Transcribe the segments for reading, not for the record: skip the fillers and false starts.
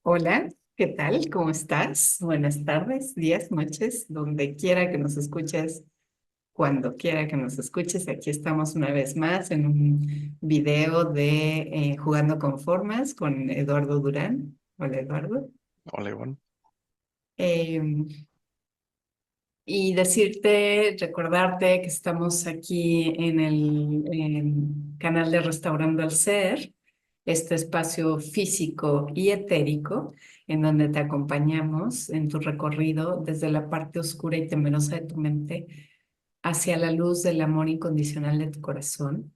Hola, ¿qué tal? ¿Cómo estás? Buenas tardes, días, noches, donde quiera que nos escuches, cuando quiera que nos escuches. Aquí estamos una vez más en un video de Jugando con Formas con Eduardo Durán. Hola, Eduardo. Hola, Ivonne. Eh, y decirte, recordarte que estamos aquí en el canal de Restaurando al Ser, este espacio físico y etérico en donde te acompañamos en tu recorrido desde la parte oscura y temerosa de tu mente hacia la luz del amor incondicional de tu corazón,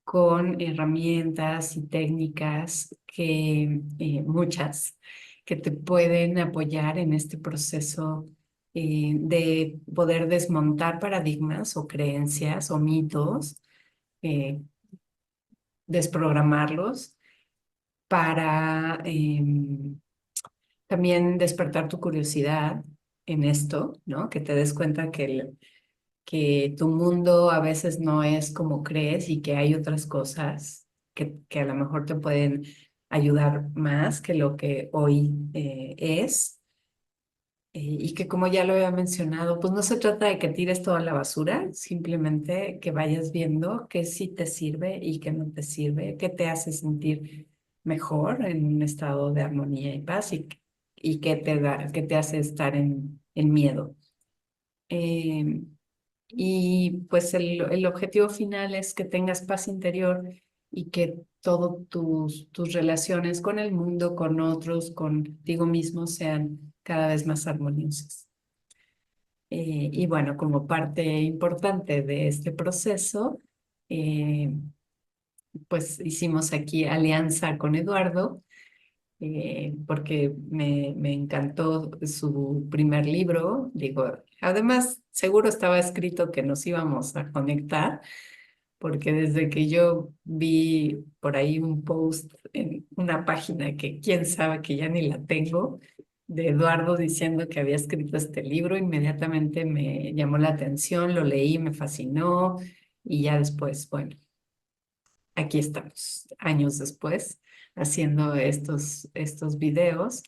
con herramientas y técnicas muchas, que te pueden apoyar en este proceso de poder desmontar paradigmas o creencias o mitos, eh, desprogramarlos para también despertar tu curiosidad en esto, ¿no? Que te des cuenta que tu mundo a veces no es como crees y que hay otras cosas que a lo mejor te pueden ayudar más que lo que hoy es. Y que como ya lo había mencionado, pues no se trata de que tires toda la basura, simplemente que vayas viendo qué sí te sirve y qué no te sirve, qué te hace sentir mejor en un estado de armonía y paz y qué te hace estar en miedo. Eh, y pues el objetivo final es que tengas paz interior y que todas tus relaciones con el mundo, con otros, contigo mismo sean cada vez más armoniosas. Y bueno, como parte importante de este proceso, eh, pues hicimos aquí alianza con Eduardo, porque me encantó su primer libro. Digo, además, seguro estaba escrito que nos íbamos a conectar, porque desde que yo vi por ahí un post en una página que quién sabe que ya ni la tengo, de Eduardo diciendo que había escrito este libro, inmediatamente me llamó la atención, lo leí, me fascinó y ya después, bueno, aquí estamos, años después, haciendo estos videos.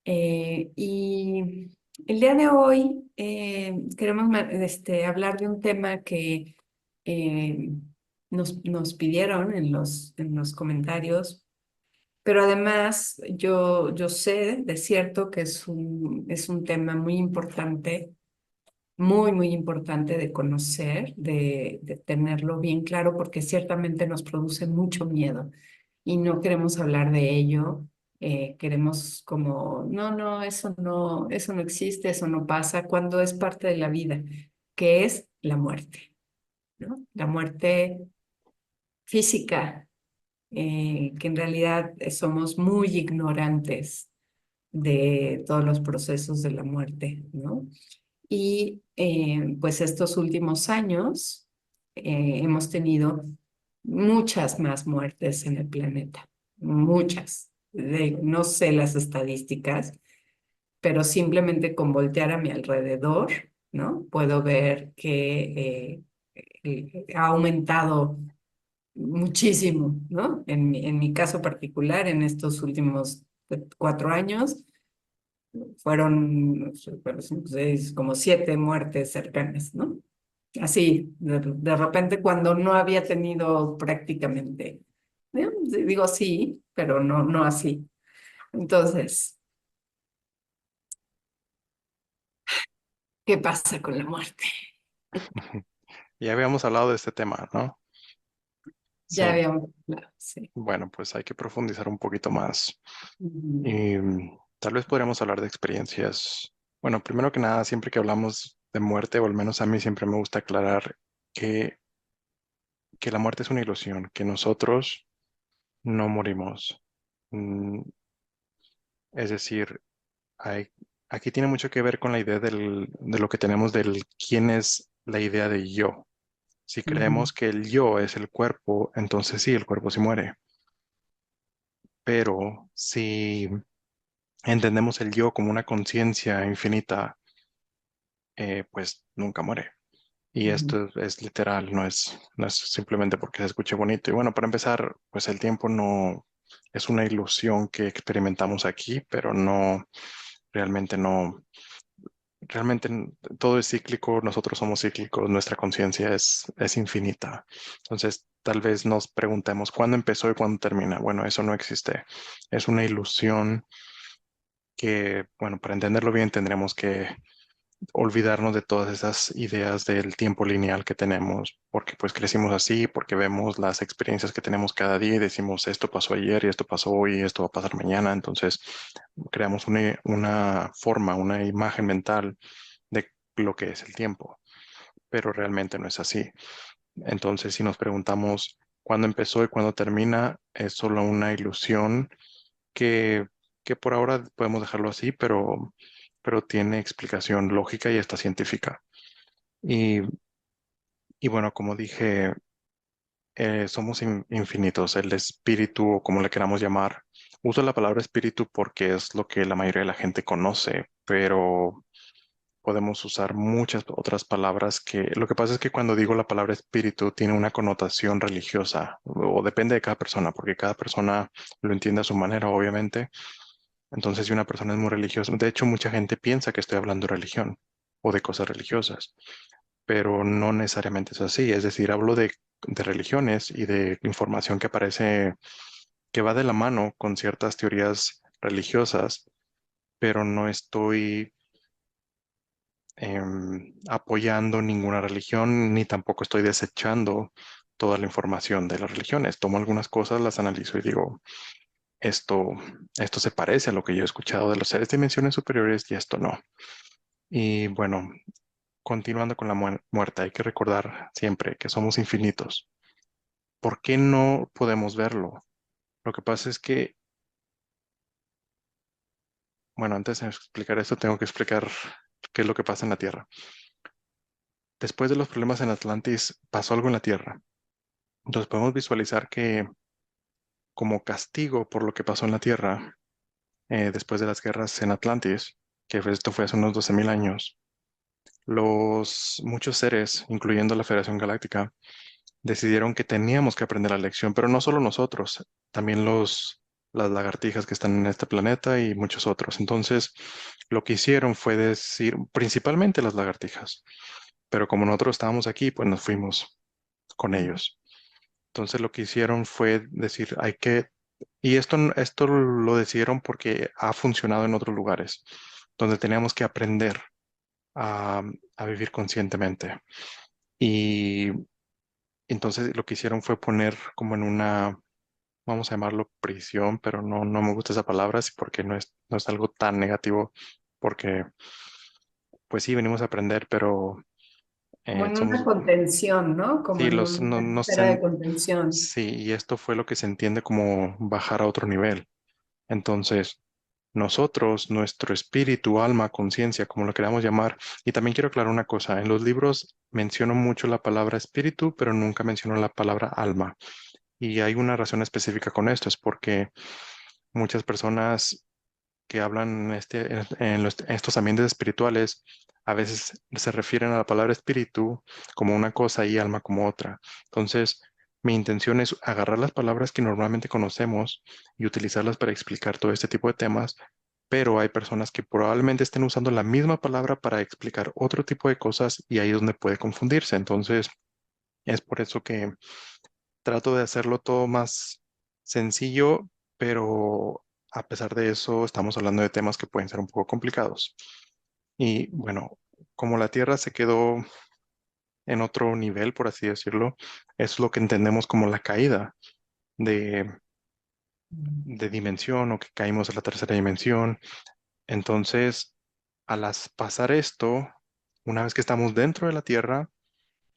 Y el día de hoy queremos hablar de un tema que eh, nos pidieron en los comentarios, pero además yo sé de cierto que es un tema muy importante, muy importante de conocer, de tenerlo bien claro, porque ciertamente nos produce mucho miedo y no queremos hablar de ello. Queremos como, no, eso no existe, eso no pasa, cuando es parte de la vida, que es la muerte, ¿no? La muerte física, que en realidad somos muy ignorantes de todos los procesos de la muerte, ¿no? Y pues estos últimos años hemos tenido muchas más muertes en el planeta, muchas. No sé las estadísticas, pero simplemente con voltear a mi alrededor, ¿no? Puedo ver que ha aumentado muchísimo, ¿no? En mi caso particular, en estos últimos 4 años, fueron, no sé, fueron 5, 6, como 7 muertes cercanas, ¿no? Así, de repente cuando no había tenido prácticamente, digo sí, pero no así. Entonces, ¿qué pasa con la muerte? Ya habíamos hablado de este tema, ¿no? Ya Sí. habíamos hablado, sí. Bueno, pues hay que profundizar un poquito más. Ujú. Y tal vez podríamos hablar de experiencias. Bueno, primero que nada, siempre que hablamos de muerte, o al menos a mí siempre me gusta aclarar que, que la muerte es una ilusión, que nosotros no morimos. Mm, Es decir, hay, aquí tiene mucho que ver con la idea de lo que tenemos del quién es la idea de yo. Si Ujú. creemos que el yo es el cuerpo, entonces sí, el cuerpo se muere. Pero si entendemos el yo como una conciencia infinita, pues nunca muere. Y Ujú. esto es literal, no es simplemente porque se escuche bonito. Y bueno, para empezar, pues el tiempo no. es una ilusión que experimentamos aquí, pero no, realmente no, realmente todo es cíclico, nosotros somos cíclicos, nuestra conciencia es infinita. Entonces, tal vez nos preguntemos cuándo empezó y cuándo termina. Bueno, eso no existe. Es una ilusión que, bueno, para entenderlo bien tendremos que olvidarnos de todas esas ideas del tiempo lineal que tenemos, porque pues crecimos así, porque vemos las experiencias que tenemos cada día y decimos esto pasó ayer y esto pasó hoy y esto va a pasar mañana. Entonces creamos una forma, una imagen mental de lo que es el tiempo, pero realmente no es así. Entonces si nos preguntamos cuándo empezó y cuándo termina, es solo una ilusión que, que por ahora podemos dejarlo así, pero tiene explicación lógica y hasta científica. Y, y bueno, como dije, somos infinitos. El espíritu, o como le queramos llamar, uso la palabra espíritu porque es lo que la mayoría de la gente conoce, pero podemos usar muchas otras palabras que lo que pasa es que cuando digo la palabra espíritu tiene una connotación religiosa o depende de cada persona, porque cada persona lo entiende a su manera, obviamente. Entonces, si una persona es muy religiosa, de hecho, mucha gente piensa que estoy hablando de religión o de cosas religiosas, pero no necesariamente es así. Es decir, hablo de religiones y de información que aparece, que va de la mano con ciertas teorías religiosas, pero no estoy apoyando ninguna religión ni tampoco estoy desechando toda la información de las religiones. Tomo algunas cosas, las analizo y digo, esto, esto se parece a lo que yo he escuchado de los seres de dimensiones superiores y esto no. Y bueno, continuando con la muerte, hay que recordar siempre que somos infinitos. ¿Por qué no podemos verlo? Lo que pasa es que, bueno, antes de explicar esto, tengo que explicar qué es lo que pasa en la Tierra. Después de los problemas en Atlantis, pasó algo en la Tierra. Entonces podemos visualizar que como castigo por lo que pasó en la Tierra, después de las guerras en Atlantis, esto fue hace unos 12.000 años, muchos seres, incluyendo la Federación Galáctica, decidieron que teníamos que aprender la lección, pero no solo nosotros, también las lagartijas que están en este planeta y muchos otros. Entonces, lo que hicieron fue decir, principalmente las lagartijas, pero como nosotros estábamos aquí, pues nos fuimos con ellos. Entonces, lo que hicieron fue decir, y esto lo decidieron porque ha funcionado en otros lugares, donde teníamos que aprender a, a vivir conscientemente. Y entonces lo que hicieron fue poner como en una, vamos a llamarlo prisión, pero no, no me gusta esa palabra, sí, porque no es algo tan negativo, porque pues sí, venimos a aprender, pero Como en una somos, contención, ¿no? Como sí, en una no esfera de contención. sí, y esto fue lo que se entiende como bajar a otro nivel. Entonces, nosotros, nuestro espíritu, alma, conciencia, como lo queramos llamar, y también quiero aclarar una cosa, en los libros menciono mucho la palabra espíritu, pero nunca menciono la palabra alma. Y hay una razón específica con esto, es porque muchas personas que hablan en estos ambientes espirituales a veces se refieren a la palabra espíritu como una cosa y alma como otra. Entonces, mi intención es agarrar las palabras que normalmente conocemos y utilizarlas para explicar todo este tipo de temas, pero hay personas que probablemente estén usando la misma palabra para explicar otro tipo de cosas y ahí es donde puede confundirse. Entonces, es por eso que trato de hacerlo todo más sencillo, pero a pesar de eso estamos hablando de temas que pueden ser un poco complicados. Y bueno, como la Tierra se quedó en otro nivel, por así decirlo, es lo que entendemos como la caída de, de dimensión o que caímos a la tercera dimensión. Entonces, pasar esto, una vez que estamos dentro de la Tierra,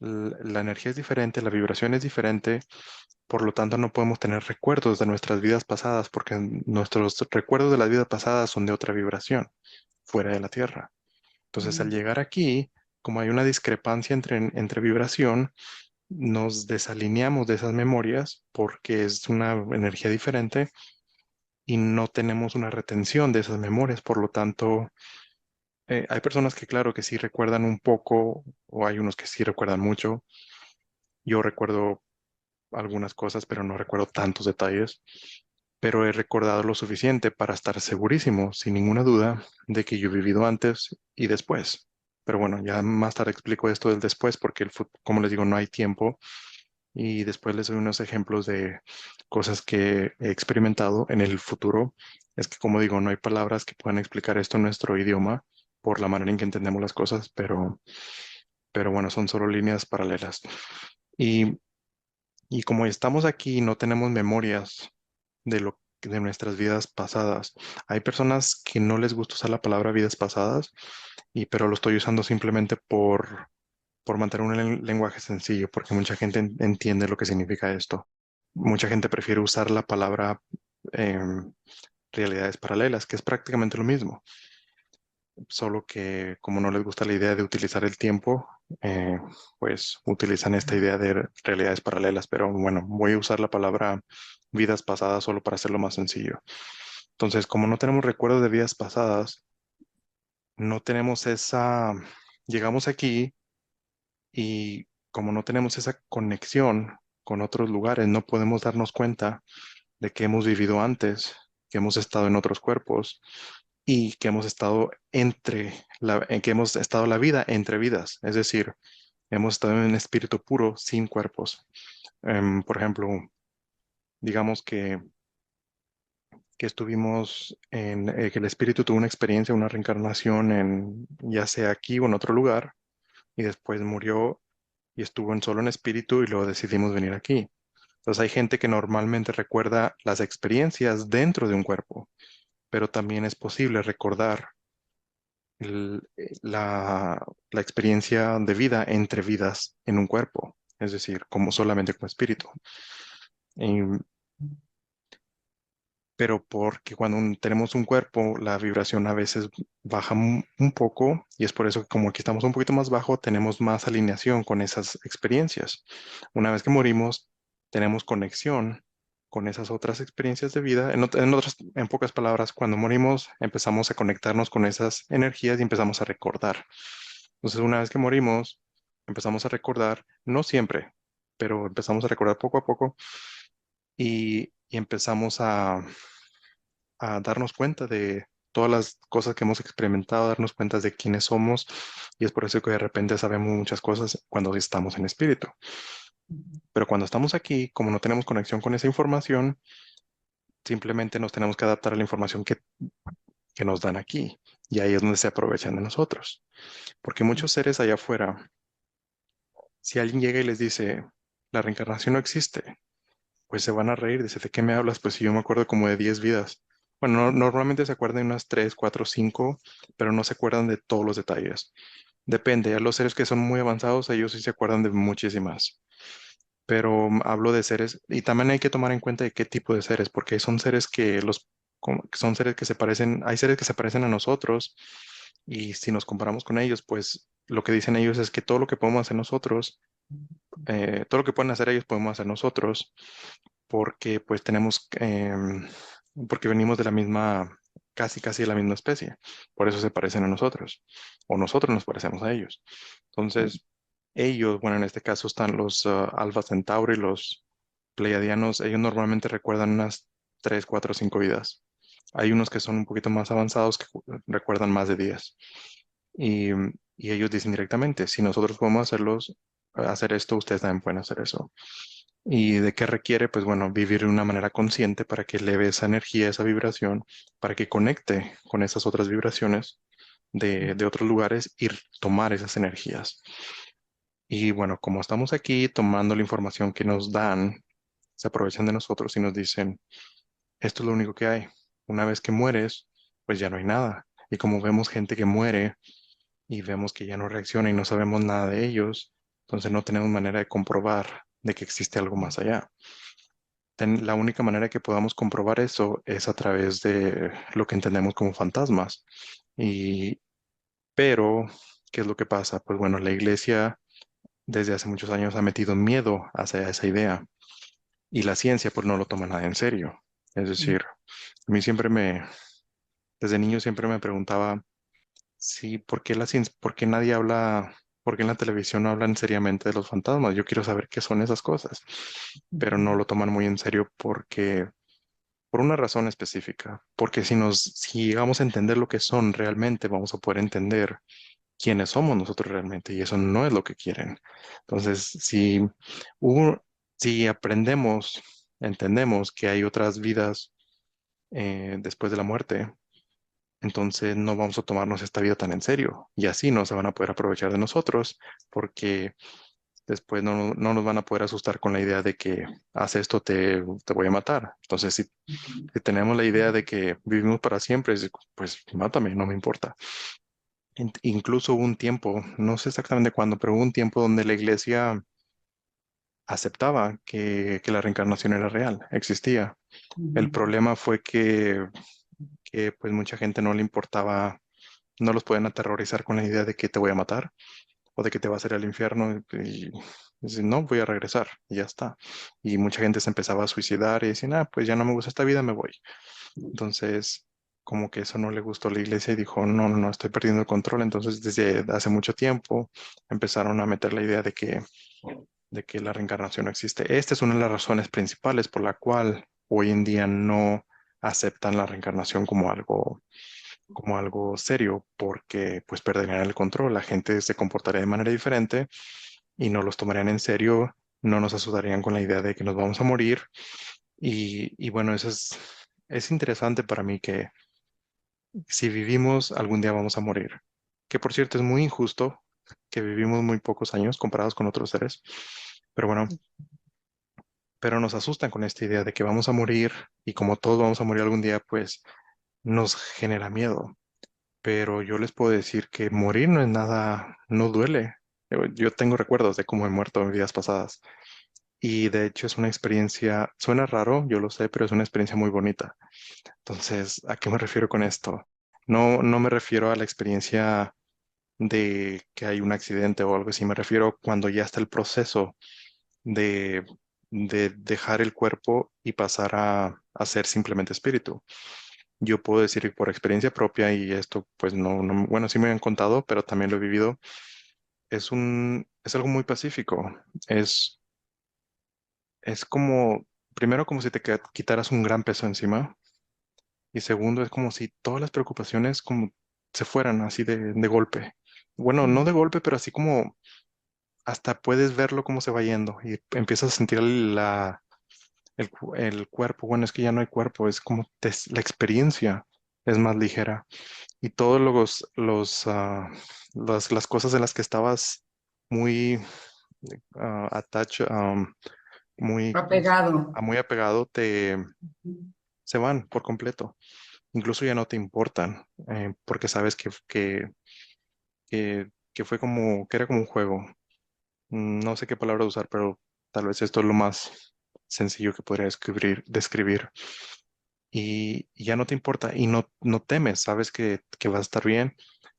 la energía es diferente, la vibración es diferente. Por lo tanto, no podemos tener recuerdos de nuestras vidas pasadas porque nuestros recuerdos de las vidas pasadas son de otra vibración, fuera de la Tierra. Entonces, al llegar aquí, como hay una discrepancia entre vibración, nos desalineamos de esas memorias porque es una energía diferente y no tenemos una retención de esas memorias. Por lo tanto, hay personas que, claro, que sí recuerdan un poco o hay unos que sí recuerdan mucho. Yo recuerdo algunas cosas, pero no recuerdo tantos detalles. pero he recordado lo suficiente para estar segurísimo, sin ninguna duda, de que yo he vivido antes y después. Pero bueno, ya más tarde explico esto del después porque, como les digo, no hay tiempo y después les doy unos ejemplos de cosas que he experimentado en el futuro. Es que, como digo, no hay palabras que puedan explicar esto en nuestro idioma por la manera en que entendemos las cosas, pero bueno, son solo líneas paralelas. Y, y como estamos aquí y no tenemos memorias de nuestras vidas pasadas. Hay personas que no les gusta usar la palabra vidas pasadas, pero lo estoy usando simplemente por mantener un lenguaje sencillo, porque mucha gente entiende lo que significa esto. Mucha gente prefiere usar la palabra em, realidades paralelas, que es prácticamente lo mismo, solo que como no les gusta la idea de utilizar el tiempo, eh, pues utilizan esta idea de realidades paralelas, pero bueno, voy a usar la palabra vidas pasadas solo para hacerlo más sencillo. Entonces, como no tenemos recuerdos de vidas pasadas, no tenemos llegamos aquí y como no tenemos esa conexión con otros lugares, no podemos darnos cuenta de que hemos vivido antes, que hemos estado en otros cuerpos y que hemos estado en que hemos estado la vida entre vidas, es decir, hemos estado en espíritu puro sin cuerpos. Por ejemplo, digamos que estuvimos que el espíritu tuvo una experiencia, una reencarnación en ya sea aquí o en otro lugar, y después murió y estuvo solo en espíritu y luego decidimos venir aquí. Entonces hay gente que normalmente recuerda las experiencias dentro de un cuerpo, pero también es posible recordar la experiencia de vida entre vidas en un cuerpo, es decir, como solamente como espíritu. Y pero porque cuando tenemos un cuerpo, la vibración a veces baja un poco y es por eso que como aquí estamos un poquito más bajo, tenemos más alineación con esas experiencias. Una vez que morimos, tenemos conexión con esas otras experiencias de vida. En pocas palabras, cuando morimos, empezamos a conectarnos con esas energías y empezamos a recordar. Entonces, una vez que morimos, empezamos a recordar, no siempre, pero empezamos a recordar poco a poco y empezamos a darnos cuenta de todas las cosas que hemos experimentado, darnos cuenta de quiénes somos, y es por eso que de repente sabemos muchas cosas cuando estamos en espíritu. Pero cuando estamos aquí, como no tenemos conexión con esa información, simplemente nos tenemos que adaptar a la información que nos dan aquí, y ahí es donde se aprovechan de nosotros. Porque muchos seres allá afuera, si alguien llega y les dice, la reencarnación no existe, pues se van a reír, dice, ¿de qué me hablas? Pues si yo me acuerdo como de 10 vidas. Bueno, normalmente se acuerdan de unas 3, 4, 5, pero no se acuerdan de todos los detalles. Depende, a los seres que son muy avanzados, ellos sí se acuerdan de muchísimas. Pero hablo de seres, y también hay que tomar en cuenta de qué tipo de seres, porque son seres que son seres que se parecen, hay seres que se parecen a nosotros, y si nos comparamos con ellos, pues lo que dicen ellos es que todo lo que podemos hacer nosotros, todo lo que pueden hacer ellos podemos hacer nosotros porque pues porque venimos de la misma, casi de la misma especie. Por eso se parecen a nosotros, o nosotros nos parecemos a ellos. Entonces, ellos, bueno, en este caso están los Alpha Centauri, los Pleiadianos, ellos normalmente recuerdan unas 3, 4, 5 vidas. Hay unos que son un poquito más avanzados que recuerdan más de 10. Y, y ellos dicen directamente, si nosotros podemos hacer esto, ustedes también pueden hacer eso. ¿Y de qué requiere? Pues bueno, vivir de una manera consciente para que eleve esa energía, esa vibración, para que conecte con esas otras vibraciones de otros lugares y tomar esas energías. Y bueno, como estamos aquí tomando la información que nos dan, se aprovechan de nosotros y nos dicen, esto es lo único que hay. Una vez que mueres, pues ya no hay nada. Y como vemos gente que muere y vemos que ya no reacciona y no sabemos nada de ellos, entonces no tenemos manera de comprobar de que existe algo más allá. La única manera que podamos comprobar eso es a través de lo que entendemos como fantasmas. Y, pero, ¿qué es lo que pasa? Pues bueno, la iglesia desde hace muchos años ha metido miedo hacia esa idea y la ciencia pues no lo toma nada en serio. Es decir, a mí desde niño siempre me preguntaba, sí, ¿por qué la ciencia, por qué nadie habla, por qué en la televisión no hablan seriamente de los fantasmas? Yo quiero saber qué son esas cosas, pero no lo toman muy en serio porque por una razón específica, porque si llegamos a entender lo que son realmente, vamos a poder entender quiénes somos nosotros realmente, y eso no es lo que quieren. Entonces, hubo- si aprendemos, entendemos que hay otras vidas después de la muerte, entonces no vamos a tomarnos esta vida tan en serio, y así no se van a poder aprovechar de nosotros, porque después no nos van a poder asustar con la idea de que haz esto, te voy a matar. Entonces, si tenemos la idea de que vivimos para siempre, pues mátame, no me importa. Incluso hubo un tiempo, no sé exactamente cuándo, pero hubo un tiempo donde la iglesia aceptaba que la reencarnación era real, existía. El Ujú. problema fue que pues mucha gente no le importaba, no los pueden aterrorizar con la idea de que te voy a matar o de que te vas a ir al infierno y dicen, no, voy a regresar y ya está. Y mucha gente se empezaba a suicidar y decían, ah, pues ya no me gusta esta vida, me voy. Entonces, como que eso no le gustó a la iglesia y dijo, no, no, no, estoy perdiendo el control. Entonces, desde hace mucho tiempo empezaron a meter la idea de que la reencarnación no existe. Esta es una de las razones principales por la cual hoy en día no aceptan la reencarnación como algo serio, porque pues perderían el control, la gente se comportaría de manera diferente y no los tomarían en serio, no nos asustarían con la idea de que nos vamos a morir. Y bueno, es interesante para mí que si vivimos, algún día vamos a morir. Que por cierto es muy injusto que vivimos muy pocos años comparados con otros seres. Pero bueno, pero nos asustan con esta idea de que vamos a morir y como todos vamos a morir algún día, pues nos genera miedo. Pero yo les puedo decir que morir no es nada, no duele. Yo tengo recuerdos de cómo he muerto en vidas pasadas. Y de hecho es una experiencia, suena raro, yo lo sé, pero es una experiencia muy bonita. Entonces, ¿a qué me refiero con esto? No me refiero a la experiencia de que hay un accidente o algo así, me refiero cuando ya está el proceso de, de dejar el cuerpo y pasar a ser simplemente espíritu. Yo puedo decir por experiencia propia, y esto pues bueno, sí me han contado, pero también lo he vivido, es algo muy pacífico. Es, es como, primero como si te quitaras un gran peso encima, y segundo es como si todas las preocupaciones como se fueran así de golpe. Bueno, no de golpe, pero así como hasta puedes verlo cómo se va yendo y empiezas a sentir el cuerpo. Bueno, es que ya no hay cuerpo, es como la experiencia es más ligera y todos las cosas en las que estabas muy attached, Apegado. muy apegado, se van por completo. Incluso ya no te importan, porque sabes que fue que era como un juego. No sé qué palabra usar, pero tal vez esto es lo más sencillo que podría describir. Y ya no te importa y no temes, sabes que va a estar bien.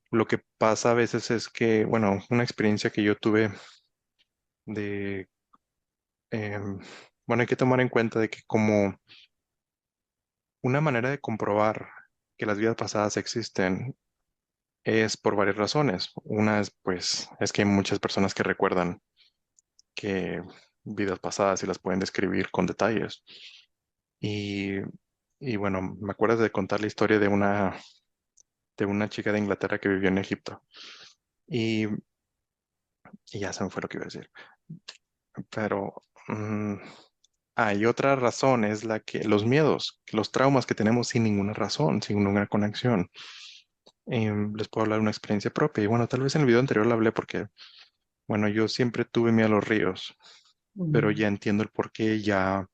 Lo que pasa a veces es que, bueno, una experiencia que yo tuve de, em, bueno, hay que tomar en cuenta de que como una manera de comprobar que las vidas pasadas existen es por varias razones. Una es, pues, es que hay muchas personas que recuerdan que vidas pasadas y las pueden describir con detalles. Y, y bueno, me acuerdas de contar la historia de una chica de Inglaterra que vivió en Egipto. Y, y ya se me fue lo que iba a decir. Pero hay otra razón, es la que los miedos, los traumas que tenemos sin ninguna razón, sin ninguna conexión. Les puedo hablar de una experiencia propia. Y bueno, tal vez en el video anterior lo hablé porque, bueno, yo siempre tuve miedo a los ríos, pero ya entiendo el por qué, ya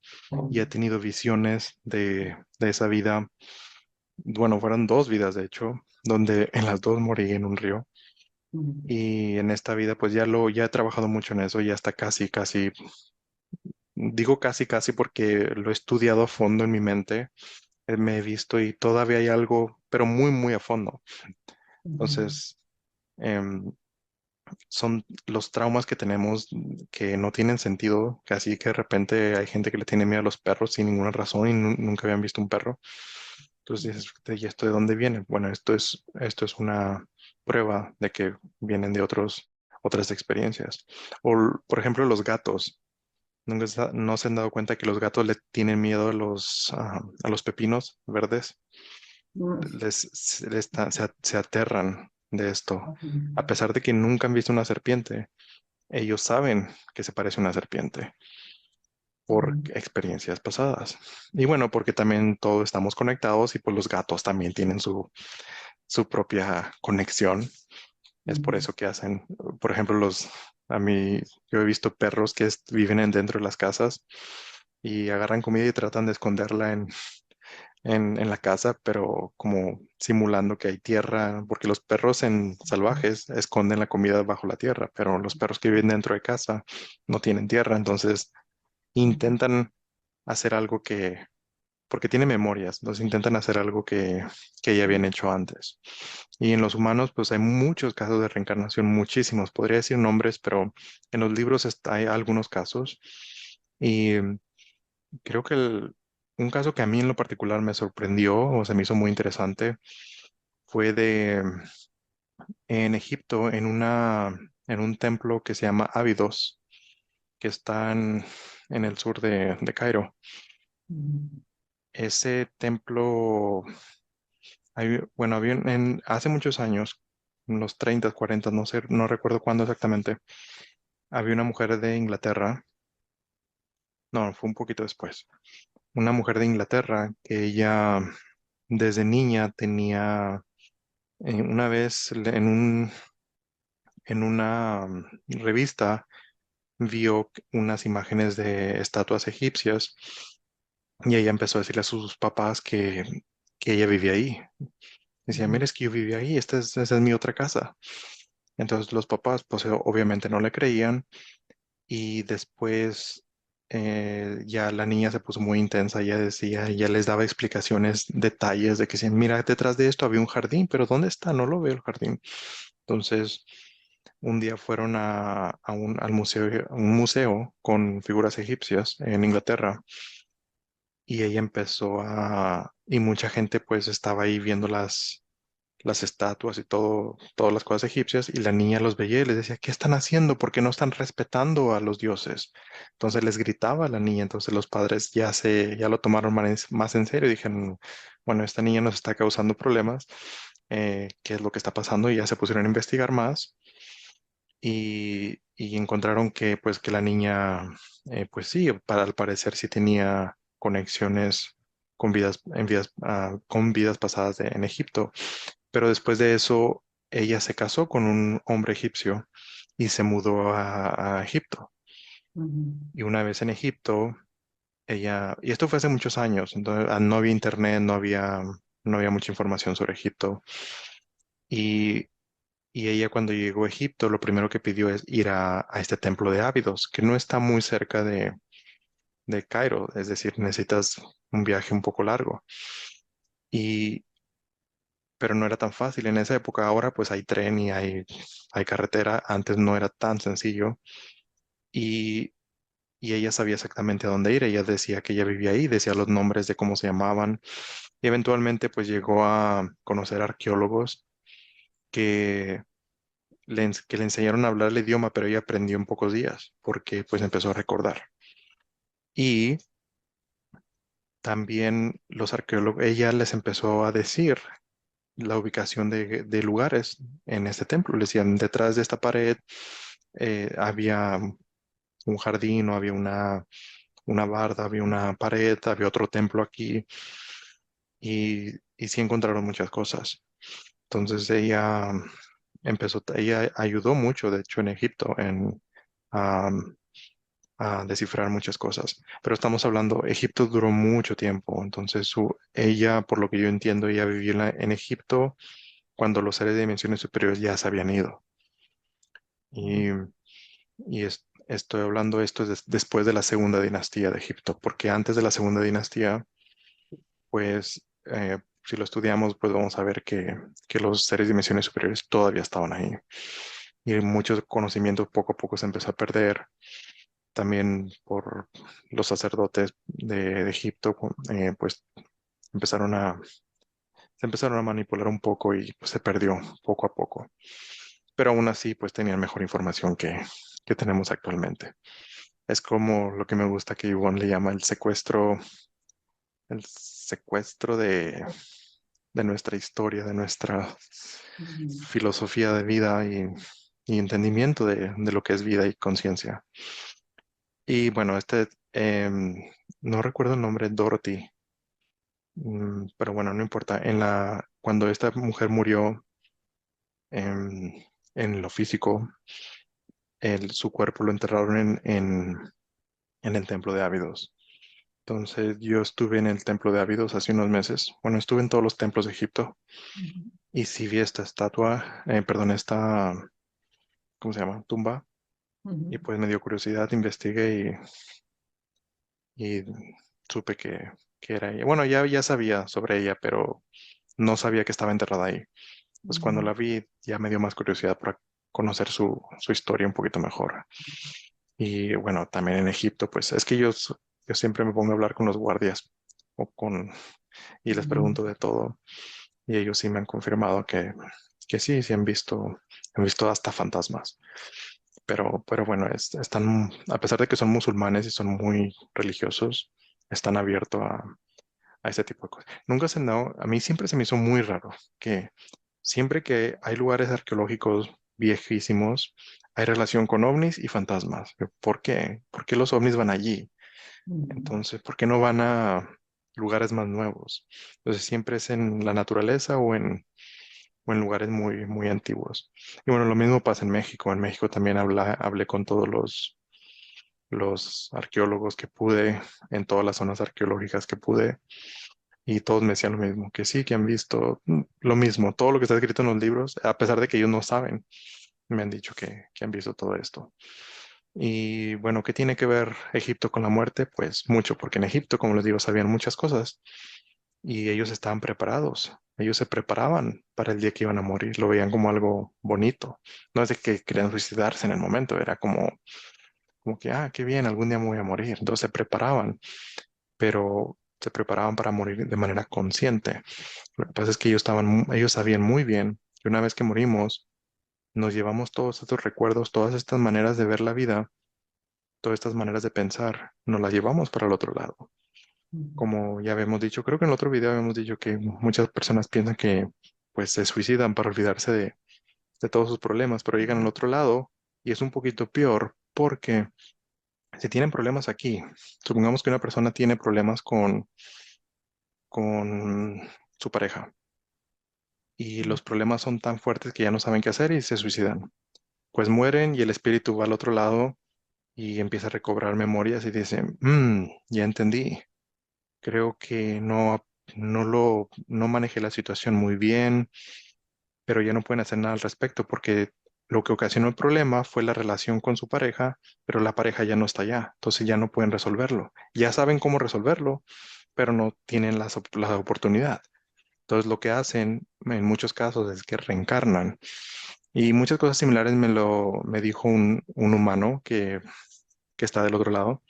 he tenido visiones de esa vida. Bueno, fueron dos vidas, de hecho, donde en las dos morí en un río. Y en esta vida, pues ya he trabajado mucho en eso, ya está casi, casi, digo casi, casi porque lo he estudiado a fondo en mi mente, me he visto y todavía hay algo, pero muy, muy a fondo. Entonces, em, son los traumas que tenemos que no tienen sentido, casi que de repente hay gente que le tiene miedo a los perros sin ninguna razón y nunca habían visto un perro. Entonces dices, ¿y esto de dónde viene? Bueno, esto es una prueba de que vienen de otras experiencias. O, por ejemplo, los gatos. no se han dado cuenta que los gatos le tienen miedo a los pepinos verdes. Mm, Se aterran de esto. ujú, A pesar de que nunca han visto una serpiente, ellos saben que se parece a una serpiente por ujú, experiencias pasadas. Y bueno, porque también todos estamos conectados y pues los gatos también tienen su propia conexión. Es por ujú, eso que hacen, por ejemplo, a mí, yo he visto perros que viven dentro de las casas y agarran comida y tratan de esconderla en la casa, pero como simulando que hay tierra, porque los perros en salvajes esconden la comida bajo la tierra, pero los perros que viven dentro de casa no tienen tierra, entonces intentan hacer algo porque tienen memorias, entonces intentan hacer algo que ya habían hecho antes. Y en los humanos, pues hay muchos casos de reencarnación, muchísimos, podría decir nombres, pero en los libros hay algunos casos. Y creo que un caso que a mí en lo particular me sorprendió o se me hizo muy interesante fue en Egipto, en un templo que se llama Abidos, que está en el sur de Cairo. ujú, Ese templo, bueno, hace muchos años, en los 30, 40, no sé, no recuerdo cuándo exactamente, había una mujer de Inglaterra, no, fue un poquito después, una mujer de Inglaterra que ella desde niña tenía, una vez en una revista, vio unas imágenes de estatuas egipcias y ella empezó a decirle a sus papás que ella vivía ahí. Decía, mira, es que yo vivía ahí, esta es mi otra casa. Entonces los papás, pues obviamente no le creían y después ya la niña se puso muy intensa, ella decía, ya les daba explicaciones, detalles de que decían, mira, detrás de esto había un jardín, pero ¿dónde está? No lo veo el jardín. Entonces, un día fueron al museo, un museo con figuras egipcias en Inglaterra y ella y mucha gente pues estaba ahí viendo las estatuas y todas las cosas egipcias, y la niña los veía y les decía, ¿qué están haciendo? ¿Por qué no están respetando a los dioses? Entonces les gritaba a la niña, entonces los padres ya lo tomaron más en serio y dijeron, bueno, esta niña nos está causando problemas, ¿qué es lo que está pasando? Y ya se pusieron a investigar más y encontraron que la niña, pues sí, al parecer sí tenía conexiones con vidas pasadas en Egipto, pero después de eso, ella se casó con un hombre egipcio y se mudó a Egipto. ujú, Y una vez en Egipto, y esto fue hace muchos años, entonces no había internet, no había mucha información sobre Egipto. Y, y ella cuando llegó a Egipto, lo primero que pidió es ir a este templo de Ábidos, que no está muy cerca de Cairo, es decir, necesitas un viaje un poco largo. Y, pero no era tan fácil en esa época. Ahora pues hay tren y hay carretera. Antes no era tan sencillo. Y, y ella sabía exactamente a dónde ir. Ella decía que ella vivía ahí, decía los nombres de cómo se llamaban. Y eventualmente pues llegó a conocer arqueólogos que que le enseñaron a hablar el idioma, pero ella aprendió en pocos días porque pues empezó a recordar. Y también los arqueólogos, ella les empezó a decir la ubicación de lugares en este templo. Le decían, detrás de esta pared había un jardín o había una barda, había una pared, había otro templo aquí y sí encontraron muchas cosas. Entonces ella ayudó mucho, de hecho, en Egipto a, a descifrar muchas cosas. Pero estamos hablando, Egipto duró mucho tiempo, entonces ella, por lo que yo entiendo, ella vivió en Egipto cuando los seres de dimensiones superiores ya se habían ido. Y, estoy hablando esto después de la segunda dinastía de Egipto, porque antes de la segunda dinastía, pues si lo estudiamos, pues vamos a ver que los seres de dimensiones superiores todavía estaban ahí. Y muchos conocimientos poco a poco se empezó a perder, también por los sacerdotes de Egipto, pues empezaron se empezaron a manipular un poco y pues, se perdió poco a poco. Pero aún así, pues tenían mejor información que tenemos actualmente. Es como lo que me gusta que Ivonne le llama el secuestro de nuestra historia, de nuestra Ujú, filosofía de vida y entendimiento de lo que es vida y conciencia. Y bueno, no recuerdo el nombre, Dorothy, pero bueno, no importa. Cuando esta mujer murió em, en lo físico, su cuerpo lo enterraron en el templo de Abidos. Entonces yo estuve en el templo de Abidos hace unos meses. Bueno, estuve en todos los templos de Egipto ujú, y sí vi esta estatua, perdón, ¿cómo se llama? Tumba. ujú, Y pues me dio curiosidad, investigué y supe que era ella. Bueno, ya sabía sobre ella, pero no sabía que estaba enterrada ahí. Pues cuando ujú, la vi ya me dio más curiosidad para conocer su historia un poquito mejor. Y bueno, también en Egipto, pues es que yo siempre me pongo a hablar con los guardias o y les ujú, pregunto de todo. Y ellos sí me han confirmado que sí han visto hasta fantasmas. Pero bueno, a pesar de que son musulmanes y son muy religiosos, están abiertos a ese tipo de cosas. Nunca se no, a mí siempre se me hizo muy raro que siempre que hay lugares arqueológicos viejísimos, hay relación con ovnis y fantasmas. ¿Por qué? ¿Por qué los ovnis van allí? ujú, Entonces, ¿por qué no van a lugares más nuevos? Entonces, siempre es en la naturaleza o en lugares muy, muy antiguos. Y bueno, lo mismo pasa en México. En México también hablé con todos los arqueólogos que pude, en todas las zonas arqueológicas que pude, y todos me decían lo mismo, que sí, que han visto lo mismo, todo lo que está escrito en los libros, a pesar de que ellos no saben, me han dicho que han visto todo esto. Y bueno, ¿qué tiene que ver Egipto con la muerte? Pues mucho, porque en Egipto, como les digo, sabían muchas cosas y ellos estaban preparados. Ellos se preparaban para el día que iban a morir, lo veían como algo bonito. No es de que querían suicidarse en el momento, era como que, qué bien, algún día me voy a morir. Entonces se preparaban, pero se preparaban para morir de manera consciente. Lo que pasa es que ellos sabían muy bien que una vez que morimos, nos llevamos todos estos recuerdos, todas estas maneras de ver la vida, todas estas maneras de pensar, nos las llevamos para el otro lado. ujú. Como ya habíamos dicho, creo que en el otro video habíamos dicho que muchas personas piensan que pues se suicidan para olvidarse de todos sus problemas, pero llegan al otro lado y es un poquito peor porque si tienen problemas aquí, supongamos que una persona tiene problemas con su pareja y los problemas son tan fuertes que ya no saben qué hacer y se suicidan. Pues mueren y el espíritu va al otro lado y empieza a recobrar memorias y dice, ya entendí, creo que no manejé la situación muy bien, pero ya no pueden hacer nada al respecto porque lo que ocasionó el problema fue la relación con su pareja, pero la pareja ya no está allá, entonces ya no pueden resolverlo. Ya saben cómo resolverlo, pero no tienen la oportunidad. Entonces lo que hacen en muchos casos es que reencarnan. Y muchas cosas similares me dijo un humano que está del otro lado,